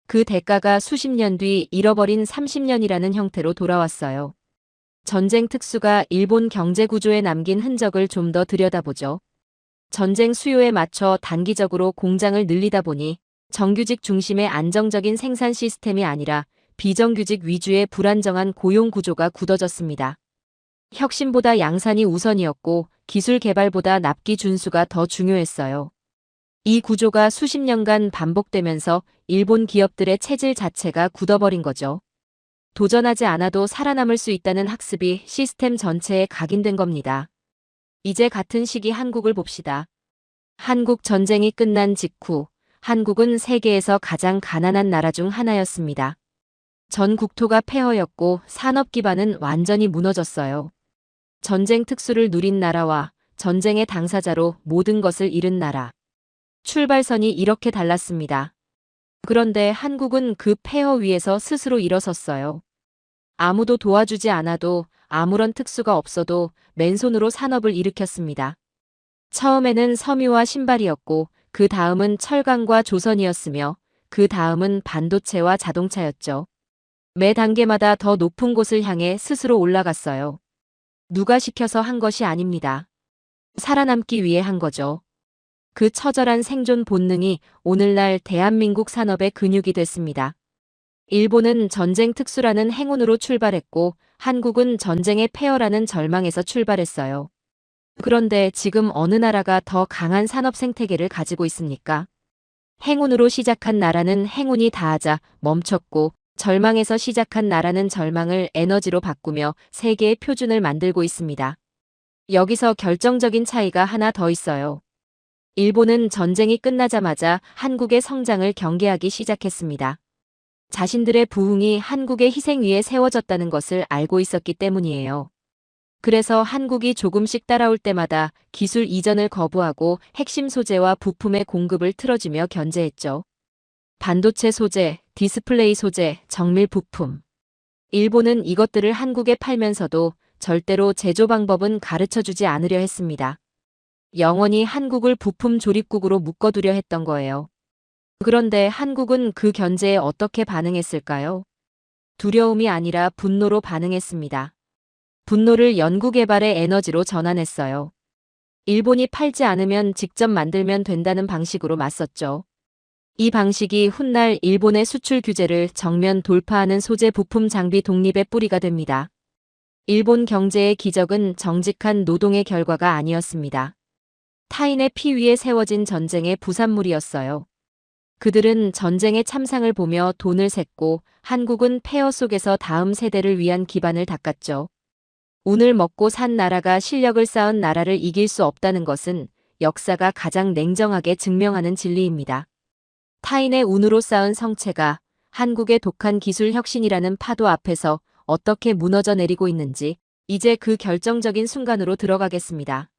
S3: 그 대가가 수십 년 뒤 잃어버린 30년이라는 형태로 돌아왔어요. 전쟁 특수가 일본 경제 구조에 남긴 흔적을 좀 더 들여다보죠. 전쟁 수요에 맞춰 단기적으로 공장을 늘리다 보니 정규직 중심의 안정적인 생산 시스템이 아니라 비정규직 위주의 불안정한 고용 구조가 굳어졌습니다. 혁신보다 양산이 우선이었고 기술 개발보다 납기 준수가 더 중요했어요. 이 구조가 수십 년간 반복되면서 일본 기업들의 체질 자체가 굳어버린 거죠. 도전하지 않아도 살아남을 수 있다는 학습이 시스템 전체에 각인된 겁니다. 이제 같은 시기 한국을 봅시다. 한국 전쟁이 끝난 직후 한국은 세계에서 가장 가난한 나라 중 하나였습니다. 전 국토가 폐허였고 산업 기반은 완전히 무너졌어요. 전쟁 특수를 누린 나라와 전쟁의 당사자로 모든 것을 잃은 나라. 출발선이 이렇게 달랐습니다. 그런데 한국은 그 폐허 위에서 스스로 일어섰어요. 아무도 도와주지 않아도 아무런 특수가 없어도 맨손으로 산업을 일으켰습니다. 처음에는 섬유와 신발이었고 그 다음은 철강과 조선이었으며 그 다음은 반도체와 자동차였죠. 매 단계마다 더 높은 곳을 향해 스스로 올라갔어요. 누가 시켜서 한 것이 아닙니다. 살아남기 위해 한 거죠. 그 처절한 생존 본능이 오늘날 대한민국 산업의 근육이 됐습니다. 일본은 전쟁 특수라는 행운으로 출발했고 한국은 전쟁의 폐허라는 절망에서 출발했어요. 그런데 지금 어느 나라가 더 강한 산업 생태계를 가지고 있습니까? 행운으로 시작한 나라는 행운이 다하자 멈췄고 절망에서 시작한 나라는 절망을 에너지로 바꾸며 세계의 표준을 만들고 있습니다. 여기서 결정적인 차이가 하나 더 있어요. 일본은 전쟁이 끝나자마자 한국의 성장을 경계하기 시작했습니다. 자신들의 부흥이 한국의 희생 위에 세워졌다는 것을 알고 있었기 때문이에요. 그래서 한국이 조금씩 따라올 때마다 기술 이전을 거부하고 핵심 소재와 부품의 공급을 틀어주며 견제했죠. 반도체 소재, 디스플레이 소재, 정밀 부품. 일본은 이것들을 한국에 팔면서도 절대로 제조 방법은 가르쳐주지 않으려 했습니다. 영원히 한국을 부품 조립국으로 묶어두려 했던 거예요. 그런데 한국은 그 견제에 어떻게 반응했을까요? 두려움이 아니라 분노로 반응했습니다. 분노를 연구개발의 에너지로 전환했어요. 일본이 팔지 않으면 직접 만들면 된다는 방식으로 맞섰죠. 이 방식이 훗날 일본의 수출 규제를 정면 돌파하는 소재 부품 장비 독립의 뿌리가 됩니다. 일본 경제의 기적은 정직한 노동의 결과가 아니었습니다. 타인의 피 위에 세워진 전쟁의 부산물이었어요. 그들은 전쟁의 참상을 보며 돈을 샜고 한국은 폐허 속에서 다음 세대를 위한 기반을 닦았죠. 오늘 먹고 산 나라가 실력을 쌓은 나라를 이길 수 없다는 것은 역사가 가장 냉정하게 증명하는 진리입니다. 타인의 운으로 쌓은 성체가 한국의 독한 기술 혁신이라는 파도 앞에서 어떻게 무너져 내리고 있는지 이제 그 결정적인 순간으로 들어가겠습니다.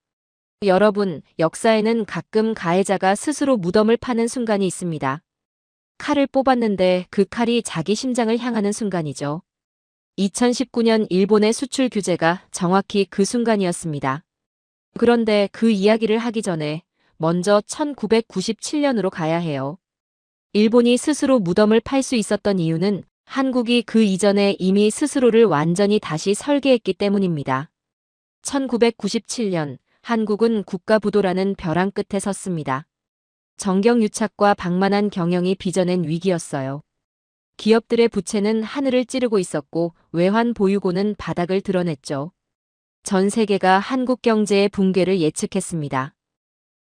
S3: 여러분, 역사에는 가끔 가해자가 스스로 무덤을 파는 순간이 있습니다. 칼을 뽑았는데 그 칼이 자기 심장을 향하는 순간이죠. 2019년 일본의 수출 규제가 정확히 그 순간이었습니다. 그런데 그 이야기를 하기 전에 먼저 1997년으로 가야 해요. 일본이 스스로 무덤을 팔 수 있었던 이유는 한국이 그 이전에 이미 스스로를 완전히 다시 설계했기 때문입니다. 1997년 한국은 국가부도라는 벼랑 끝에 섰습니다. 정경유착과 방만한 경영이 빚어낸 위기였어요. 기업들의 부채는 하늘을 찌르고 있었고 외환 보유고는 바닥을 드러냈죠. 전 세계가 한국 경제의 붕괴를 예측했습니다.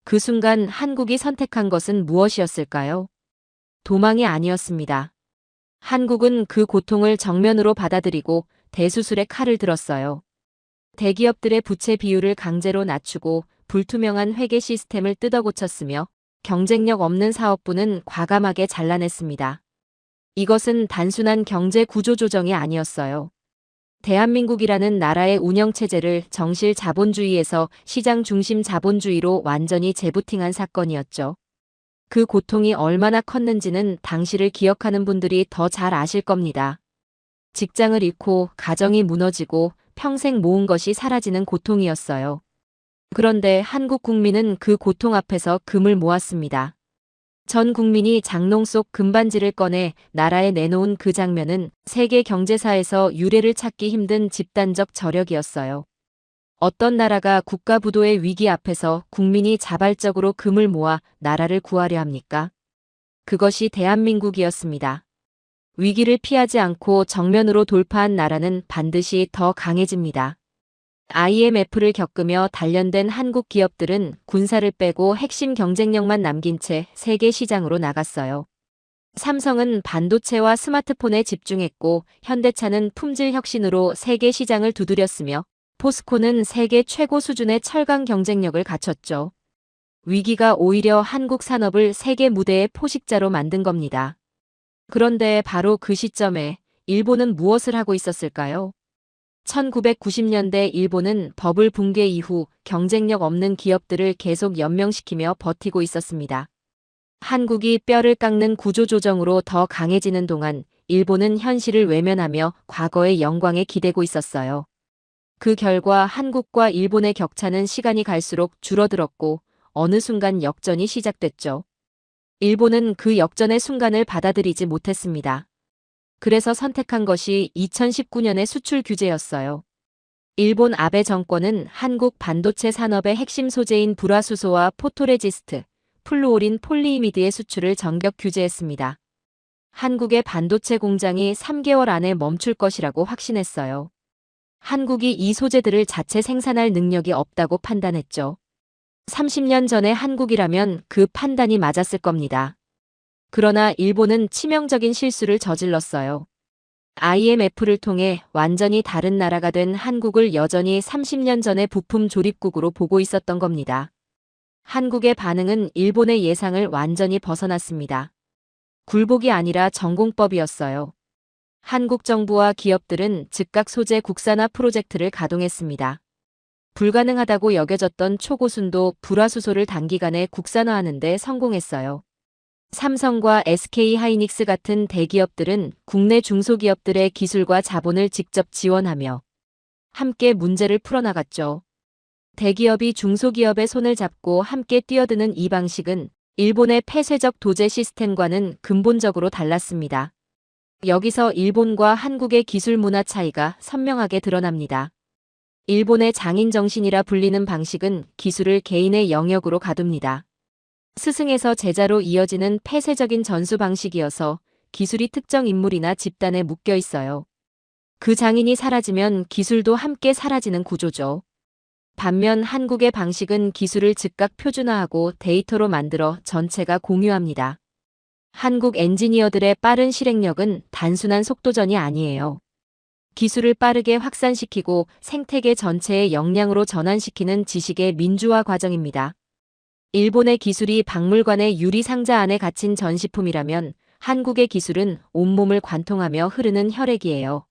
S3: 그 순간 한국이 선택한 것은 무엇이었을까요? 도망이 아니었습니다. 한국은 그 고통을 정면으로 받아들이고 대수술의 칼을 들었어요. 대기업들의 부채 비율을 강제로 낮추고 불투명한 회계 시스템을 뜯어고쳤으며 경쟁력 없는 사업부는 과감하게 잘라냈습니다. 이것은 단순한 경제 구조 조정이 아니었어요. 대한민국이라는 나라의 운영체제를 정실 자본주의에서 시장 중심 자본주의로 완전히 재부팅한 사건이었죠. 그 고통이 얼마나 컸는지는 당시를 기억하는 분들이 더 잘 아실 겁니다. 직장을 잃고 가정이 무너지고 평생 모은 것이 사라지는 고통이었어요. 그런데 한국 국민은 그 고통 앞에서 금을 모았습니다. 전 국민이 장롱 속 금반지를 꺼내 나라에 내놓은 그 장면은 세계 경제사에서 유례를 찾기 힘든 집단적 저력이었어요. 어떤 나라가 국가부도의 위기 앞에서 국민이 자발적으로 금을 모아 나라를 구하려 합니까? 그것이 대한민국이었습니다. 위기를 피하지 않고 정면으로 돌파한 나라는 반드시 더 강해집니다. IMF를 겪으며 단련된 한국 기업들은 군사를 빼고 핵심 경쟁력만 남긴 채 세계 시장으로 나갔어요. 삼성은 반도체와 스마트폰에 집중했고 현대차는 품질 혁신으로 세계 시장을 두드렸으며 포스코는 세계 최고 수준의 철강 경쟁력을 갖췄죠. 위기가 오히려 한국 산업을 세계 무대의 포식자로 만든 겁니다. 그런데 바로 그 시점에 일본은 무엇을 하고 있었을까요? 1990년대 일본은 버블 붕괴 이후 경쟁력 없는 기업들을 계속 연명시키며 버티고 있었습니다. 한국이 뼈를 깎는 구조조정으로 더 강해지는 동안 일본은 현실을 외면하며 과거의 영광에 기대고 있었어요. 그 결과 한국과 일본의 격차는 시간이 갈수록 줄어들었고 어느 순간 역전이 시작됐죠. 일본은 그 역전의 순간을 받아들이지 못했습니다. 그래서 선택한 것이 2019년의 수출 규제였어요. 일본 아베 정권은 한국 반도체 산업의 핵심 소재인 불화수소와 포토레지스트, 플루오린 폴리이미드의 수출을 전격 규제했습니다. 한국의 반도체 공장이 3개월 안에 멈출 것이라고 확신했어요. 한국이 이 소재들을 자체 생산할 능력이 없다고 판단했죠. 30년 전의 한국이라면 그 판단이 맞았을 겁니다. 그러나 일본은 치명적인 실수를 저질렀어요. IMF를 통해 완전히 다른 나라가 된 한국을 여전히 30년 전의 부품 조립국으로 보고 있었던 겁니다. 한국의 반응은 일본의 예상을 완전히 벗어났습니다. 굴복이 아니라 전공법이었어요. 한국 정부와 기업들은 즉각 소재 국산화 프로젝트를 가동했습니다. 불가능하다고 여겨졌던 초고순도 불화수소를 단기간에 국산화하는 데 성공했어요. 삼성과 SK 하이닉스 같은 대기업들은 국내 중소기업들의 기술과 자본을 직접 지원하며 함께 문제를 풀어나갔죠. 대기업이 중소기업의 손을 잡고 함께 뛰어드는 이 방식은 일본의 폐쇄적 도제 시스템과는 근본적으로 달랐습니다. 여기서 일본과 한국의 기술 문화 차이가 선명하게 드러납니다. 일본의 장인 정신이라 불리는 방식은 기술을 개인의 영역으로 가둡니다. 스승에서 제자로 이어지는 폐쇄적인 전수 방식이어서 기술이 특정 인물이나 집단에 묶여 있어요. 그 장인이 사라지면 기술도 함께 사라지는 구조죠. 반면 한국의 방식은 기술을 즉각 표준화하고 데이터로 만들어 전체가 공유합니다. 한국 엔지니어들의 빠른 실행력은 단순한 속도전이 아니에요. 기술을 빠르게 확산시키고 생태계 전체의 역량으로 전환시키는 지식의 민주화 과정입니다. 일본의 기술이 박물관의 유리 상자 안에 갇힌 전시품이라면 한국의 기술은 온몸을 관통하며 흐르는 혈액이에요.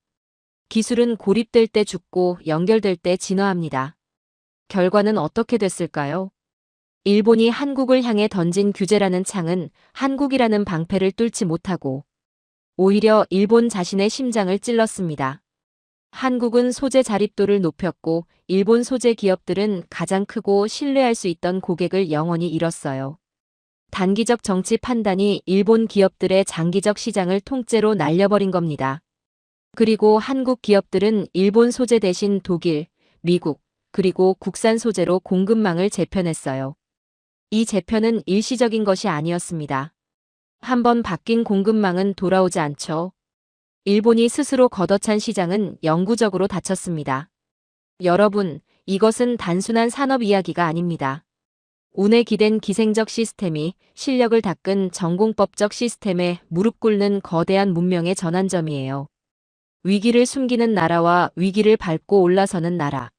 S3: 기술은 고립될 때 죽고 연결될 때 진화합니다. 결과는 어떻게 됐을까요? 일본이 한국을 향해 던진 규제라는 창은 한국이라는 방패를 뚫지 못하고 오히려 일본 자신의 심장을 찔렀습니다. 한국은 소재 자립도를 높였고 일본 소재 기업들은 가장 크고 신뢰할 수 있던 고객을 영원히 잃었어요. 단기적 정치 판단이 일본 기업들의 장기적 시장을 통째로 날려버린 겁니다. 그리고 한국 기업들은 일본 소재 대신 독일, 미국, 그리고 국산 소재로 공급망을 재편했어요. 이 재편은 일시적인 것이 아니었습니다. 한번 바뀐 공급망은 돌아오지 않죠. 일본이 스스로 걷어찬 시장은 영구적으로 닫혔습니다. 여러분, 이것은 단순한 산업 이야기가 아닙니다. 운에 기댄 기생적 시스템이 실력을 닦은 전공법적 시스템에 무릎 꿇는 거대한 문명의 전환점이에요. 위기를 숨기는 나라와 위기를 밟고 올라서는 나라.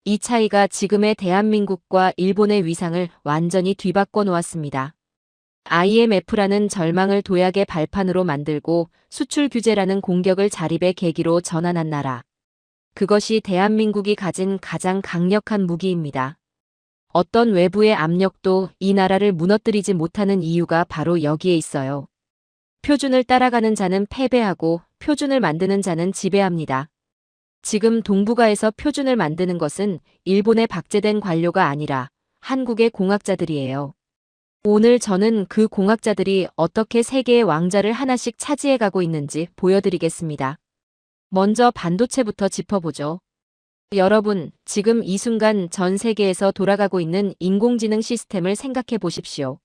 S3: 이 차이가 지금의 대한민국과 일본의 위상을 완전히 뒤바꿔 놓았습니다. IMF라는 절망을 도약의 발판으로 만들고 수출 규제라는 공격을 자립의 계기로 전환한 나라. 그것이 대한민국이 가진 가장 강력한 무기입니다. 어떤 외부의 압력도 이 나라를 무너뜨리지 못하는 이유가 바로 여기에 있어요. 표준을 따라가는 자는 패배하고 표준을 만드는 자는 지배합니다. 지금 동북아에서 표준을 만드는 것은 일본의 박제된 관료가 아니라 한국의 공학자들이에요. 오늘 저는 그 공학자들이 어떻게 세계의 왕자를 하나씩 차지해가고 있는지 보여드리겠습니다. 먼저 반도체부터 짚어보죠. 여러분, 지금 이 순간 전 세계에서 돌아가고 있는 인공지능 시스템을 생각해 보십시오.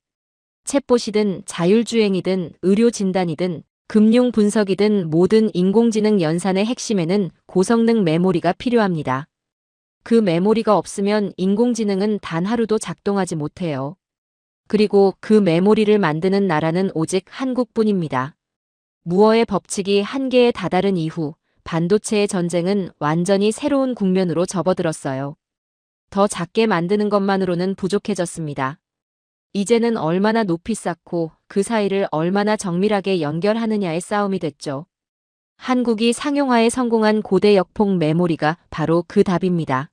S3: 챗봇이든 자율주행이든 의료진단이든 금융 분석이든 모든 인공지능 연산의 핵심에는 고성능 메모리가 필요합니다. 그 메모리가 없으면 인공지능은 단 하루도 작동하지 못해요. 그리고 그 메모리를 만드는 나라는 오직 한국뿐입니다. 무어의 법칙이 한계에 다다른 이후 반도체의 전쟁은 완전히 새로운 국면으로 접어들었어요. 더 작게 만드는 것만으로는 부족해졌습니다. 이제는 얼마나 높이 쌓고 그 사이를 얼마나 정밀하게 연결하느냐의 싸움이 됐죠. 한국이 상용화에 성공한 고대 역폭 메모리가 바로 그 답입니다.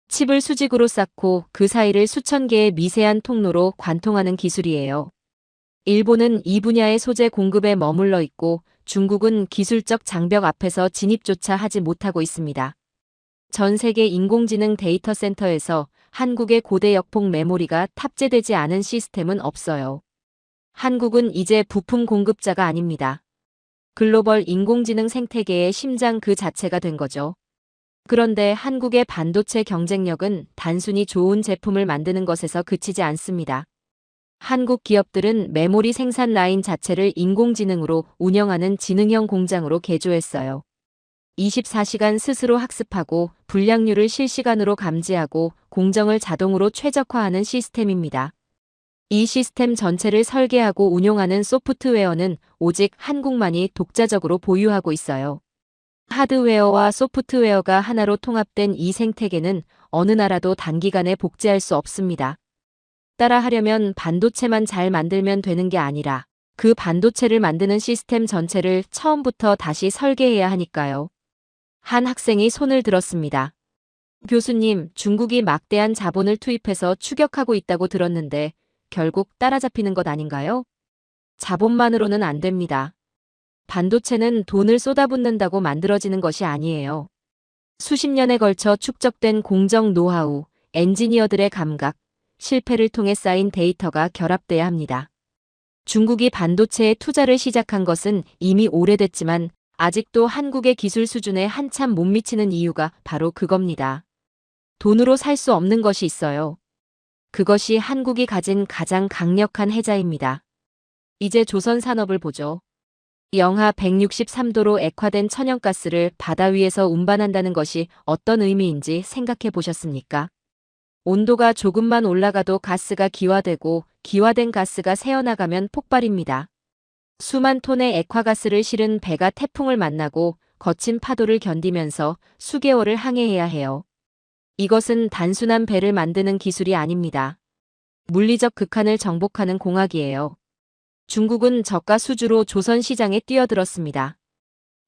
S3: 칩을 수직으로 쌓고 그 사이를 수천 개의 미세한 통로로 관통하는 기술이에요. 일본은 이 분야의 소재 공급에 머물러 있고 중국은 기술적 장벽 앞에서 진입조차 하지 못하고 있습니다. 전 세계 인공지능 데이터 센터에서 한국의 고대 역폭 메모리가 탑재되지 않은 시스템은 없어요. 한국은 이제 부품 공급자가 아닙니다. 글로벌 인공지능 생태계의 심장 그 자체가 된 거죠. 그런데 한국의 반도체 경쟁력은 단순히 좋은 제품을 만드는 것에서 그치지 않습니다. 한국 기업들은 메모리 생산 라인 자체를 인공지능으로 운영하는 지능형 공장으로 개조했어요. 24시간 스스로 학습하고 불량률을 실시간으로 감지하고 공정을 자동으로 최적화하는 시스템입니다. 이 시스템 전체를 설계하고 운용하는 소프트웨어는 오직 한국만이 독자적으로 보유하고 있어요. 하드웨어와 소프트웨어가 하나로 통합된 이 생태계는 어느 나라도 단기간에 복제할 수 없습니다. 따라하려면 반도체만 잘 만들면 되는 게 아니라 그 반도체를 만드는 시스템 전체를 처음부터 다시 설계해야 하니까요. 한 학생이 손을 들었습니다. 교수님, 중국이 막대한 자본을 투입해서 추격하고 있다고 들었는데 결국 따라잡히는 것 아닌가요? 자본만으로는 안 됩니다. 반도체는 돈을 쏟아붓는다고 만들어지는 것이 아니에요. 수십 년에 걸쳐 축적된 공정 노하우, 엔지니어들의 감각, 실패를 통해 쌓인 데이터가 결합돼야 합니다. 중국이 반도체에 투자를 시작한 것은 이미 오래됐지만 아직도 한국의 기술 수준에 한참 못 미치는 이유가 바로 그겁니다. 돈으로 살 수 없는 것이 있어요. 그것이 한국이 가진 가장 강력한 해자입니다. 이제 조선 산업을 보죠. 영하 163도로 액화된 천연가스를 바다 위에서 운반한다는 것이 어떤 의미인지 생각해 보셨습니까? 온도가 조금만 올라가도 가스가 기화되고 기화된 가스가 새어나가면 폭발입니다. 수만 톤의 액화가스를 실은 배가 태풍을 만나고 거친 파도를 견디면서 수개월을 항해해야 해요. 이것은 단순한 배를 만드는 기술이 아닙니다. 물리적 극한을 정복하는 공학이에요. 중국은 저가 수주로 조선 시장에 뛰어들었습니다.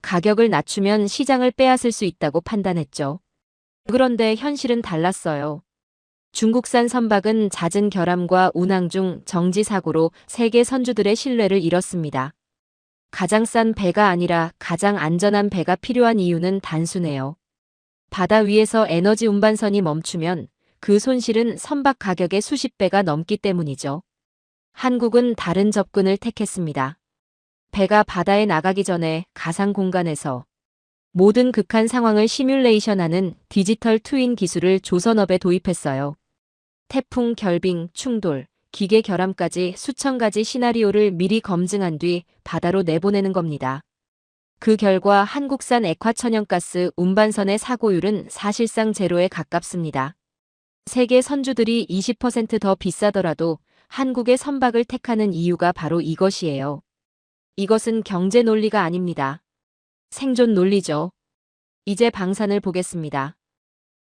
S3: 가격을 낮추면 시장을 빼앗을 수 있다고 판단했죠. 그런데 현실은 달랐어요. 중국산 선박은 잦은 결함과 운항 중 정지 사고로 세계 선주들의 신뢰를 잃었습니다. 가장 싼 배가 아니라 가장 안전한 배가 필요한 이유는 단순해요. 바다 위에서 에너지 운반선이 멈추면 그 손실은 선박 가격의 수십 배가 넘기 때문이죠. 한국은 다른 접근을 택했습니다. 배가 바다에 나가기 전에 가상 공간에서 모든 극한 상황을 시뮬레이션하는 디지털 트윈 기술을 조선업에 도입했어요. 태풍, 결빙, 충돌, 기계 결함까지 수천 가지 시나리오를 미리 검증한 뒤 바다로 내보내는 겁니다. 그 결과 한국산 액화천연가스 운반선의 사고율은 사실상 제로에 가깝습니다. 세계 선주들이 20% 더 비싸더라도 한국의 선박을 택하는 이유가 바로 이것이에요. 이것은 경제 논리가 아닙니다. 생존 논리죠. 이제 방산을 보겠습니다.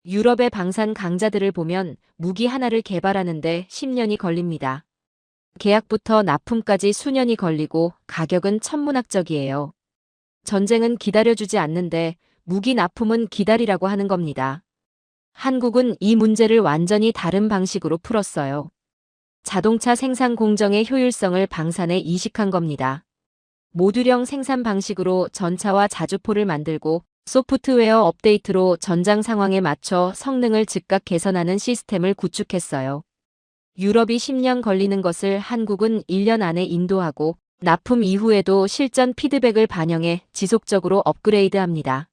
S3: 유럽의 방산 강자들을 보면 무기 하나를 개발하는데 10년이 걸립니다. 계약부터 납품까지 수년이 걸리고 가격은 천문학적이에요. 전쟁은 기다려주지 않는데 무기 납품은 기다리라고 하는 겁니다. 한국은 이 문제를 완전히 다른 방식으로 풀었어요. 자동차 생산 공정의 효율성을 방산에 이식한 겁니다. 모듈형 생산 방식으로 전차와 자주포를 만들고 소프트웨어 업데이트로 전장 상황에 맞춰 성능을 즉각 개선하는 시스템을 구축했어요. 유럽이 10년 걸리는 것을 한국은 1년 안에 인도하고 납품 이후에도 실전 피드백을 반영해 지속적으로 업그레이드합니다.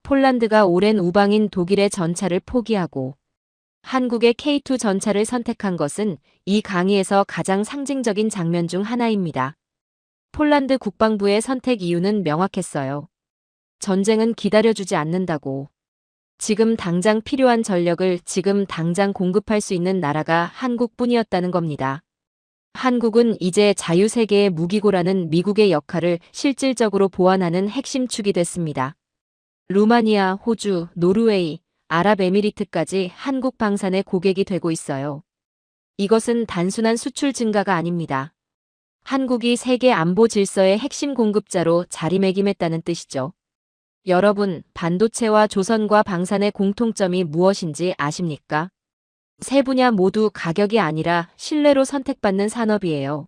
S3: 폴란드가 오랜 우방인 독일의 전차를 포기하고 한국의 K2 전차를 선택한 것은 이 강의에서 가장 상징적인 장면 중 하나입니다. 폴란드 국방부의 선택 이유는 명확했어요. 전쟁은 기다려주지 않는다고. 지금 당장 필요한 전력을 지금 당장 공급할 수 있는 나라가 한국뿐이었다는 겁니다. 한국은 이제 자유세계의 무기고라는 미국의 역할을 실질적으로 보완하는 핵심 축이 됐습니다. 루마니아, 호주, 노르웨이, 아랍에미리트까지 한국 방산의 고객이 되고 있어요. 이것은 단순한 수출 증가가 아닙니다. 한국이 세계 안보 질서의 핵심 공급자로 자리매김했다는 뜻이죠. 여러분, 반도체와 조선과 방산의 공통점이 무엇인지 아십니까? 세 분야 모두 가격이 아니라 신뢰로 선택받는 산업이에요.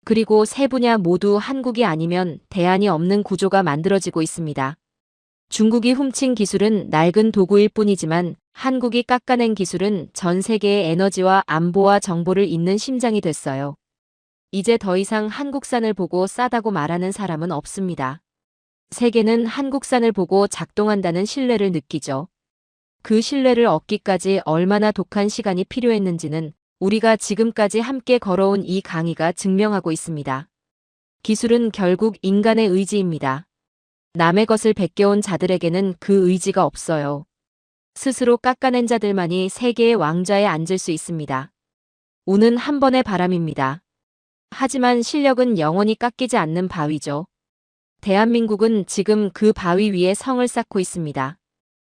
S3: 그리고 세 분야 모두 한국이 아니면 대안이 없는 구조가 만들어지고 있습니다. 중국이 훔친 기술은 낡은 도구일 뿐이지만 한국이 깎아낸 기술은 전 세계의 에너지와 안보와 정보를 잇는 심장이 됐어요. 이제 더 이상 한국산을 보고 싸다고 말하는 사람은 없습니다. 세계는 한국산을 보고 작동한다는 신뢰를 느끼죠. 그 신뢰를 얻기까지 얼마나 독한 시간이 필요했는지는 우리가 지금까지 함께 걸어온 이 강의가 증명하고 있습니다. 기술은 결국 인간의 의지입니다. 남의 것을 베껴온 자들에게는 그 의지가 없어요. 스스로 깎아낸 자들만이 세계의 왕좌에 앉을 수 있습니다. 운은 한 번의 바람입니다. 하지만 실력은 영원히 깎이지 않는 바위죠. 대한민국은 지금 그 바위 위에 성을 쌓고 있습니다.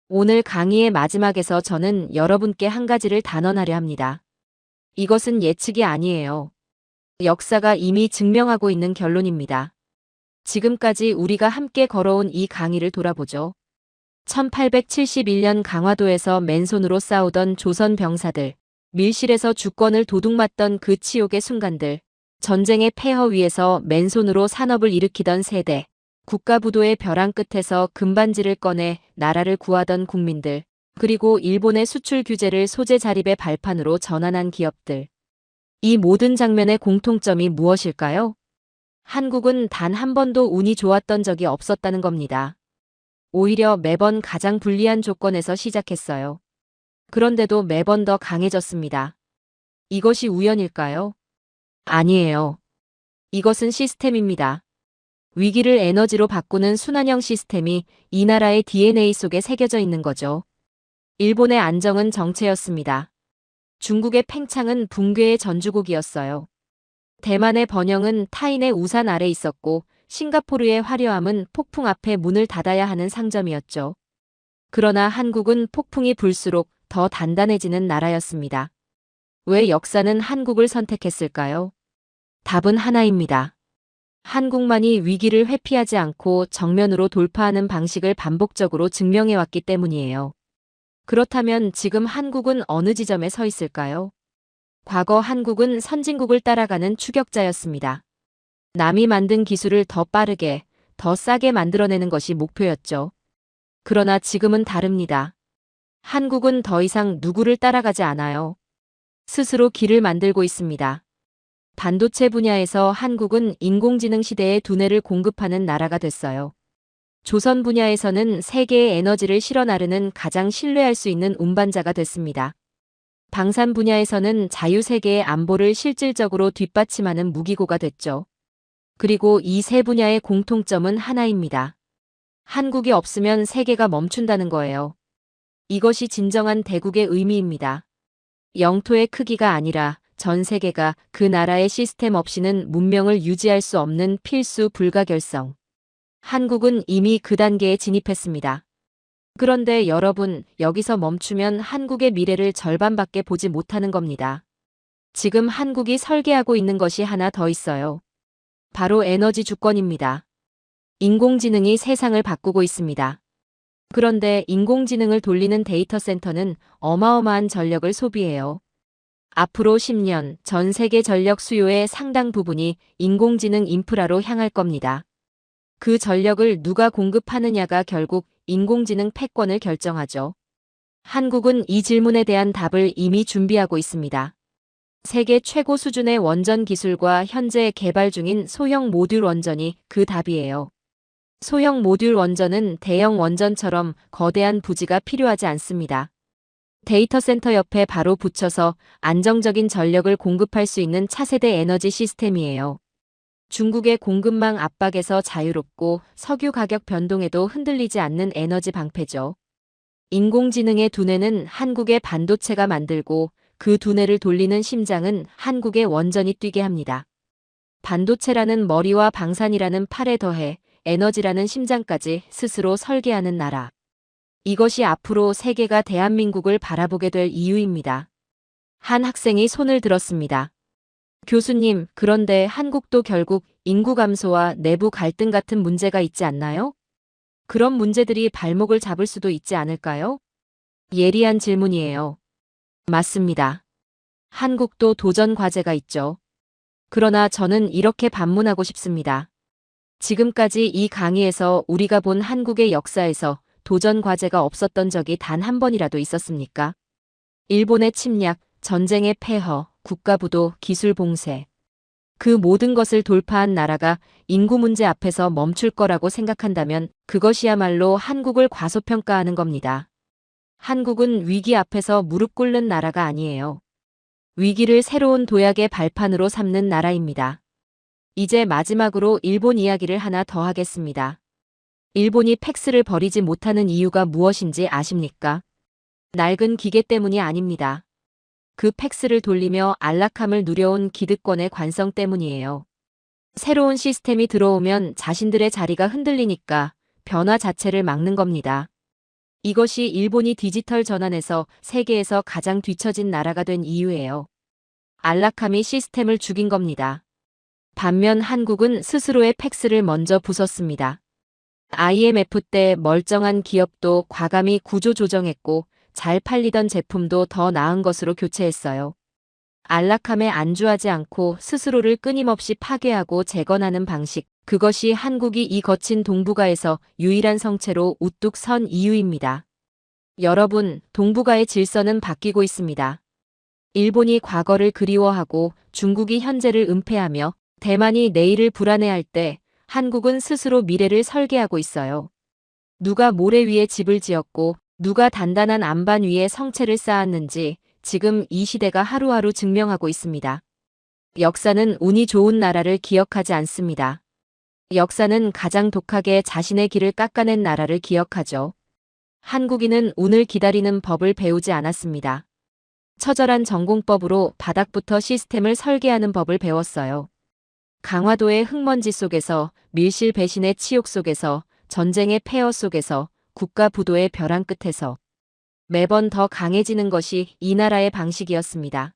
S3: 오늘 강의의 마지막에서 저는 여러분께 한 가지를 단언하려 합니다. 이것은 예측이 아니에요. 역사가 이미 증명하고 있는 결론입니다. 지금까지 우리가 함께 걸어온 이 강의를 돌아보죠. 1871년 강화도에서 맨손으로 싸우던 조선 병사들, 밀실에서 주권을 도둑맞던 그 치욕의 순간들, 전쟁의 폐허 위에서 맨손으로 산업을 일으키던 세대, 국가부도의 벼랑 끝에서 금반지를 꺼내 나라를 구하던 국민들, 그리고 일본의 수출 규제를 소재 자립의 발판으로 전환한 기업들. 이 모든 장면의 공통점이 무엇일까요? 한국은 단 한 번도 운이 좋았던 적이 없었다는 겁니다. 오히려 매번 가장 불리한 조건에서 시작했어요. 그런데도 매번 더 강해졌습니다. 이것이 우연일까요? 아니에요. 이것은 시스템입니다. 위기를 에너지로 바꾸는 순환형 시스템이 이 나라의 DNA 속에 새겨져 있는 거죠. 일본의 안정은 정체였습니다. 중국의 팽창은 붕괴의 전주곡이었어요. 대만의 번영은 타인의 우산 아래 있었고 싱가포르의 화려함은 폭풍 앞에 문을 닫아야 하는 상점이었죠. 그러나 한국은 폭풍이 불수록 더 단단해지는 나라였습니다. 왜 역사는 한국을 선택했을까요? 답은 하나입니다. 한국만이 위기를 회피하지 않고 정면으로 돌파하는 방식을 반복적으로 증명해왔기 때문이에요. 그렇다면 지금 한국은 어느 지점에 서 있을까요? 과거 한국은 선진국을 따라가는 추격자였습니다. 남이 만든 기술을 더 빠르게, 더 싸게 만들어내는 것이 목표였죠. 그러나 지금은 다릅니다. 한국은 더 이상 누구를 따라가지 않아요. 스스로 길을 만들고 있습니다. 반도체 분야에서 한국은 인공지능 시대의 두뇌를 공급하는 나라가 됐어요. 조선 분야에서는 세계의 에너지를 실어 나르는 가장 신뢰할 수 있는 운반자가 됐습니다. 방산 분야에서는 자유세계의 안보를 실질적으로 뒷받침하는 무기고가 됐죠. 그리고 이 세 분야의 공통점은 하나입니다. 한국이 없으면 세계가 멈춘다는 거예요. 이것이 진정한 대국의 의미입니다. 영토의 크기가 아니라 전 세계가 그 나라의 시스템 없이는 문명을 유지할 수 없는 필수 불가결성. 한국은 이미 그 단계에 진입했습니다. 그런데 여러분, 여기서 멈추면 한국의 미래를 절반밖에 보지 못하는 겁니다. 지금 한국이 설계하고 있는 것이 하나 더 있어요. 바로 에너지 주권입니다. 인공지능이 세상을 바꾸고 있습니다. 그런데 인공지능을 돌리는 데이터 센터는 어마어마한 전력을 소비해요. 앞으로 10년 전 세계 전력 수요의 상당 부분이 인공지능 인프라로 향할 겁니다. 그 전력을 누가 공급하느냐가 결국 인공지능 패권을 결정하죠. 한국은 이 질문에 대한 답을 이미 준비하고 있습니다. 세계 최고 수준의 원전 기술과 현재 개발 중인 소형 모듈 원전이 그 답이에요. 소형 모듈 원전은 대형 원전처럼 거대한 부지가 필요하지 않습니다. 데이터 센터 옆에 바로 붙여서 안정적인 전력을 공급할 수 있는 차세대 에너지 시스템이에요. 중국의 공급망 압박에서 자유롭고 석유 가격 변동에도 흔들리지 않는 에너지 방패죠. 인공지능의 두뇌는 한국의 반도체가 만들고 그 두뇌를 돌리는 심장은 한국의 원전이 뛰게 합니다. 반도체라는 머리와 방산이라는 팔에 더해 에너지라는 심장까지 스스로 설계하는 나라. 이것이 앞으로 세계가 대한민국을 바라보게 될 이유입니다. 한 학생이 손을 들었습니다. 교수님, 그런데 한국도 결국 인구 감소와 내부 갈등 같은 문제가 있지 않나요? 그런 문제들이 발목을 잡을 수도 있지 않을까요? 예리한 질문이에요. 맞습니다. 한국도 도전 과제가 있죠. 그러나 저는 이렇게 반문하고 싶습니다. 지금까지 이 강의에서 우리가 본 한국의 역사에서 도전 과제가 없었던 적이 단 한 번이라도 있었습니까? 일본의 침략, 전쟁의 폐허, 국가부도, 기술 봉쇄. 그 모든 것을 돌파한 나라가 인구 문제 앞에서 멈출 거라고 생각한다면 그것이야말로 한국을 과소평가하는 겁니다. 한국은 위기 앞에서 무릎 꿇는 나라가 아니에요. 위기를 새로운 도약의 발판으로 삼는 나라입니다. 이제 마지막으로 일본 이야기를 하나 더 하겠습니다. 일본이 팩스를 버리지 못하는 이유가 무엇인지 아십니까? 낡은 기계 때문이 아닙니다. 그 팩스를 돌리며 안락함을 누려온 기득권의 관성 때문이에요. 새로운 시스템이 들어오면 자신들의 자리가 흔들리니까 변화 자체를 막는 겁니다. 이것이 일본이 디지털 전환에서 세계에서 가장 뒤처진 나라가 된 이유예요. 안락함이 시스템을 죽인 겁니다. 반면 한국은 스스로의 팩스를 먼저 부쉈습니다. IMF 때 멀쩡한 기업도 과감히 구조 조정했고 잘 팔리던 제품도 더 나은 것으로 교체했어요. 안락함에 안주하지 않고 스스로를 끊임없이 파괴하고 재건하는 방식, 그것이 한국이 이 거친 동북아에서 유일한 성체로 우뚝 선 이유입니다. 여러분, 동북아의 질서는 바뀌고 있습니다. 일본이 과거를 그리워하고 중국이 현재를 은폐하며 대만이 내일을 불안해할 때 한국은 스스로 미래를 설계하고 있어요. 누가 모래 위에 집을 지었고 누가 단단한 안반 위에 성체를 쌓았는지 지금 이 시대가 하루하루 증명하고 있습니다. 역사는 운이 좋은 나라를 기억하지 않습니다. 역사는 가장 독하게 자신의 길을 깎아낸 나라를 기억하죠. 한국인은 운을 기다리는 법을 배우지 않았습니다. 처절한 전공법으로 바닥부터 시스템을 설계하는 법을 배웠어요. 강화도의 흙먼지 속에서, 밀실 배신의 치욕 속에서, 전쟁의 폐허 속에서, 국가 부도의 벼랑 끝에서 매번 더 강해지는 것이 이 나라의 방식이었습니다.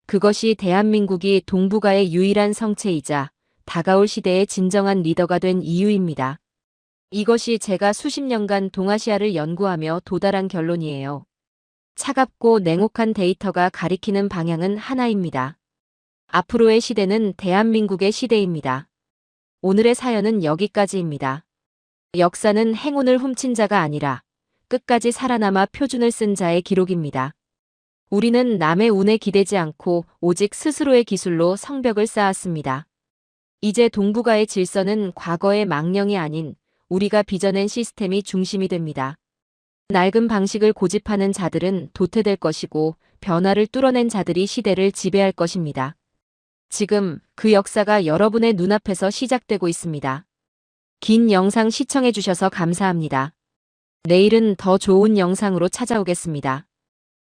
S3: 그것이 대한민국이 동북아의 유일한 성체이자 다가올 시대의 진정한 리더가 된 이유입니다. 이것이 제가 수십 년간 동아시아를 연구하며 도달한 결론이에요. 차갑고 냉혹한 데이터가 가리키는 방향은 하나입니다. 앞으로의 시대는 대한민국의 시대입니다. 오늘의 사연은 여기까지입니다. 역사는 행운을 훔친 자가 아니라 끝까지 살아남아 표준을 쓴 자의 기록입니다. 우리는 남의 운에 기대지 않고 오직 스스로의 기술로 성벽을 쌓았습니다. 이제 동북아의 질서는 과거의 망령이 아닌 우리가 빚어낸 시스템이 중심이 됩니다. 낡은 방식을 고집하는 자들은 도태될 것이고 변화를 뚫어낸 자들이 시대를 지배할 것입니다. 지금 그 역사가 여러분의 눈앞에서 시작되고 있습니다. 긴 영상 시청해주셔서 감사합니다. 내일은 더 좋은 영상으로 찾아오겠습니다.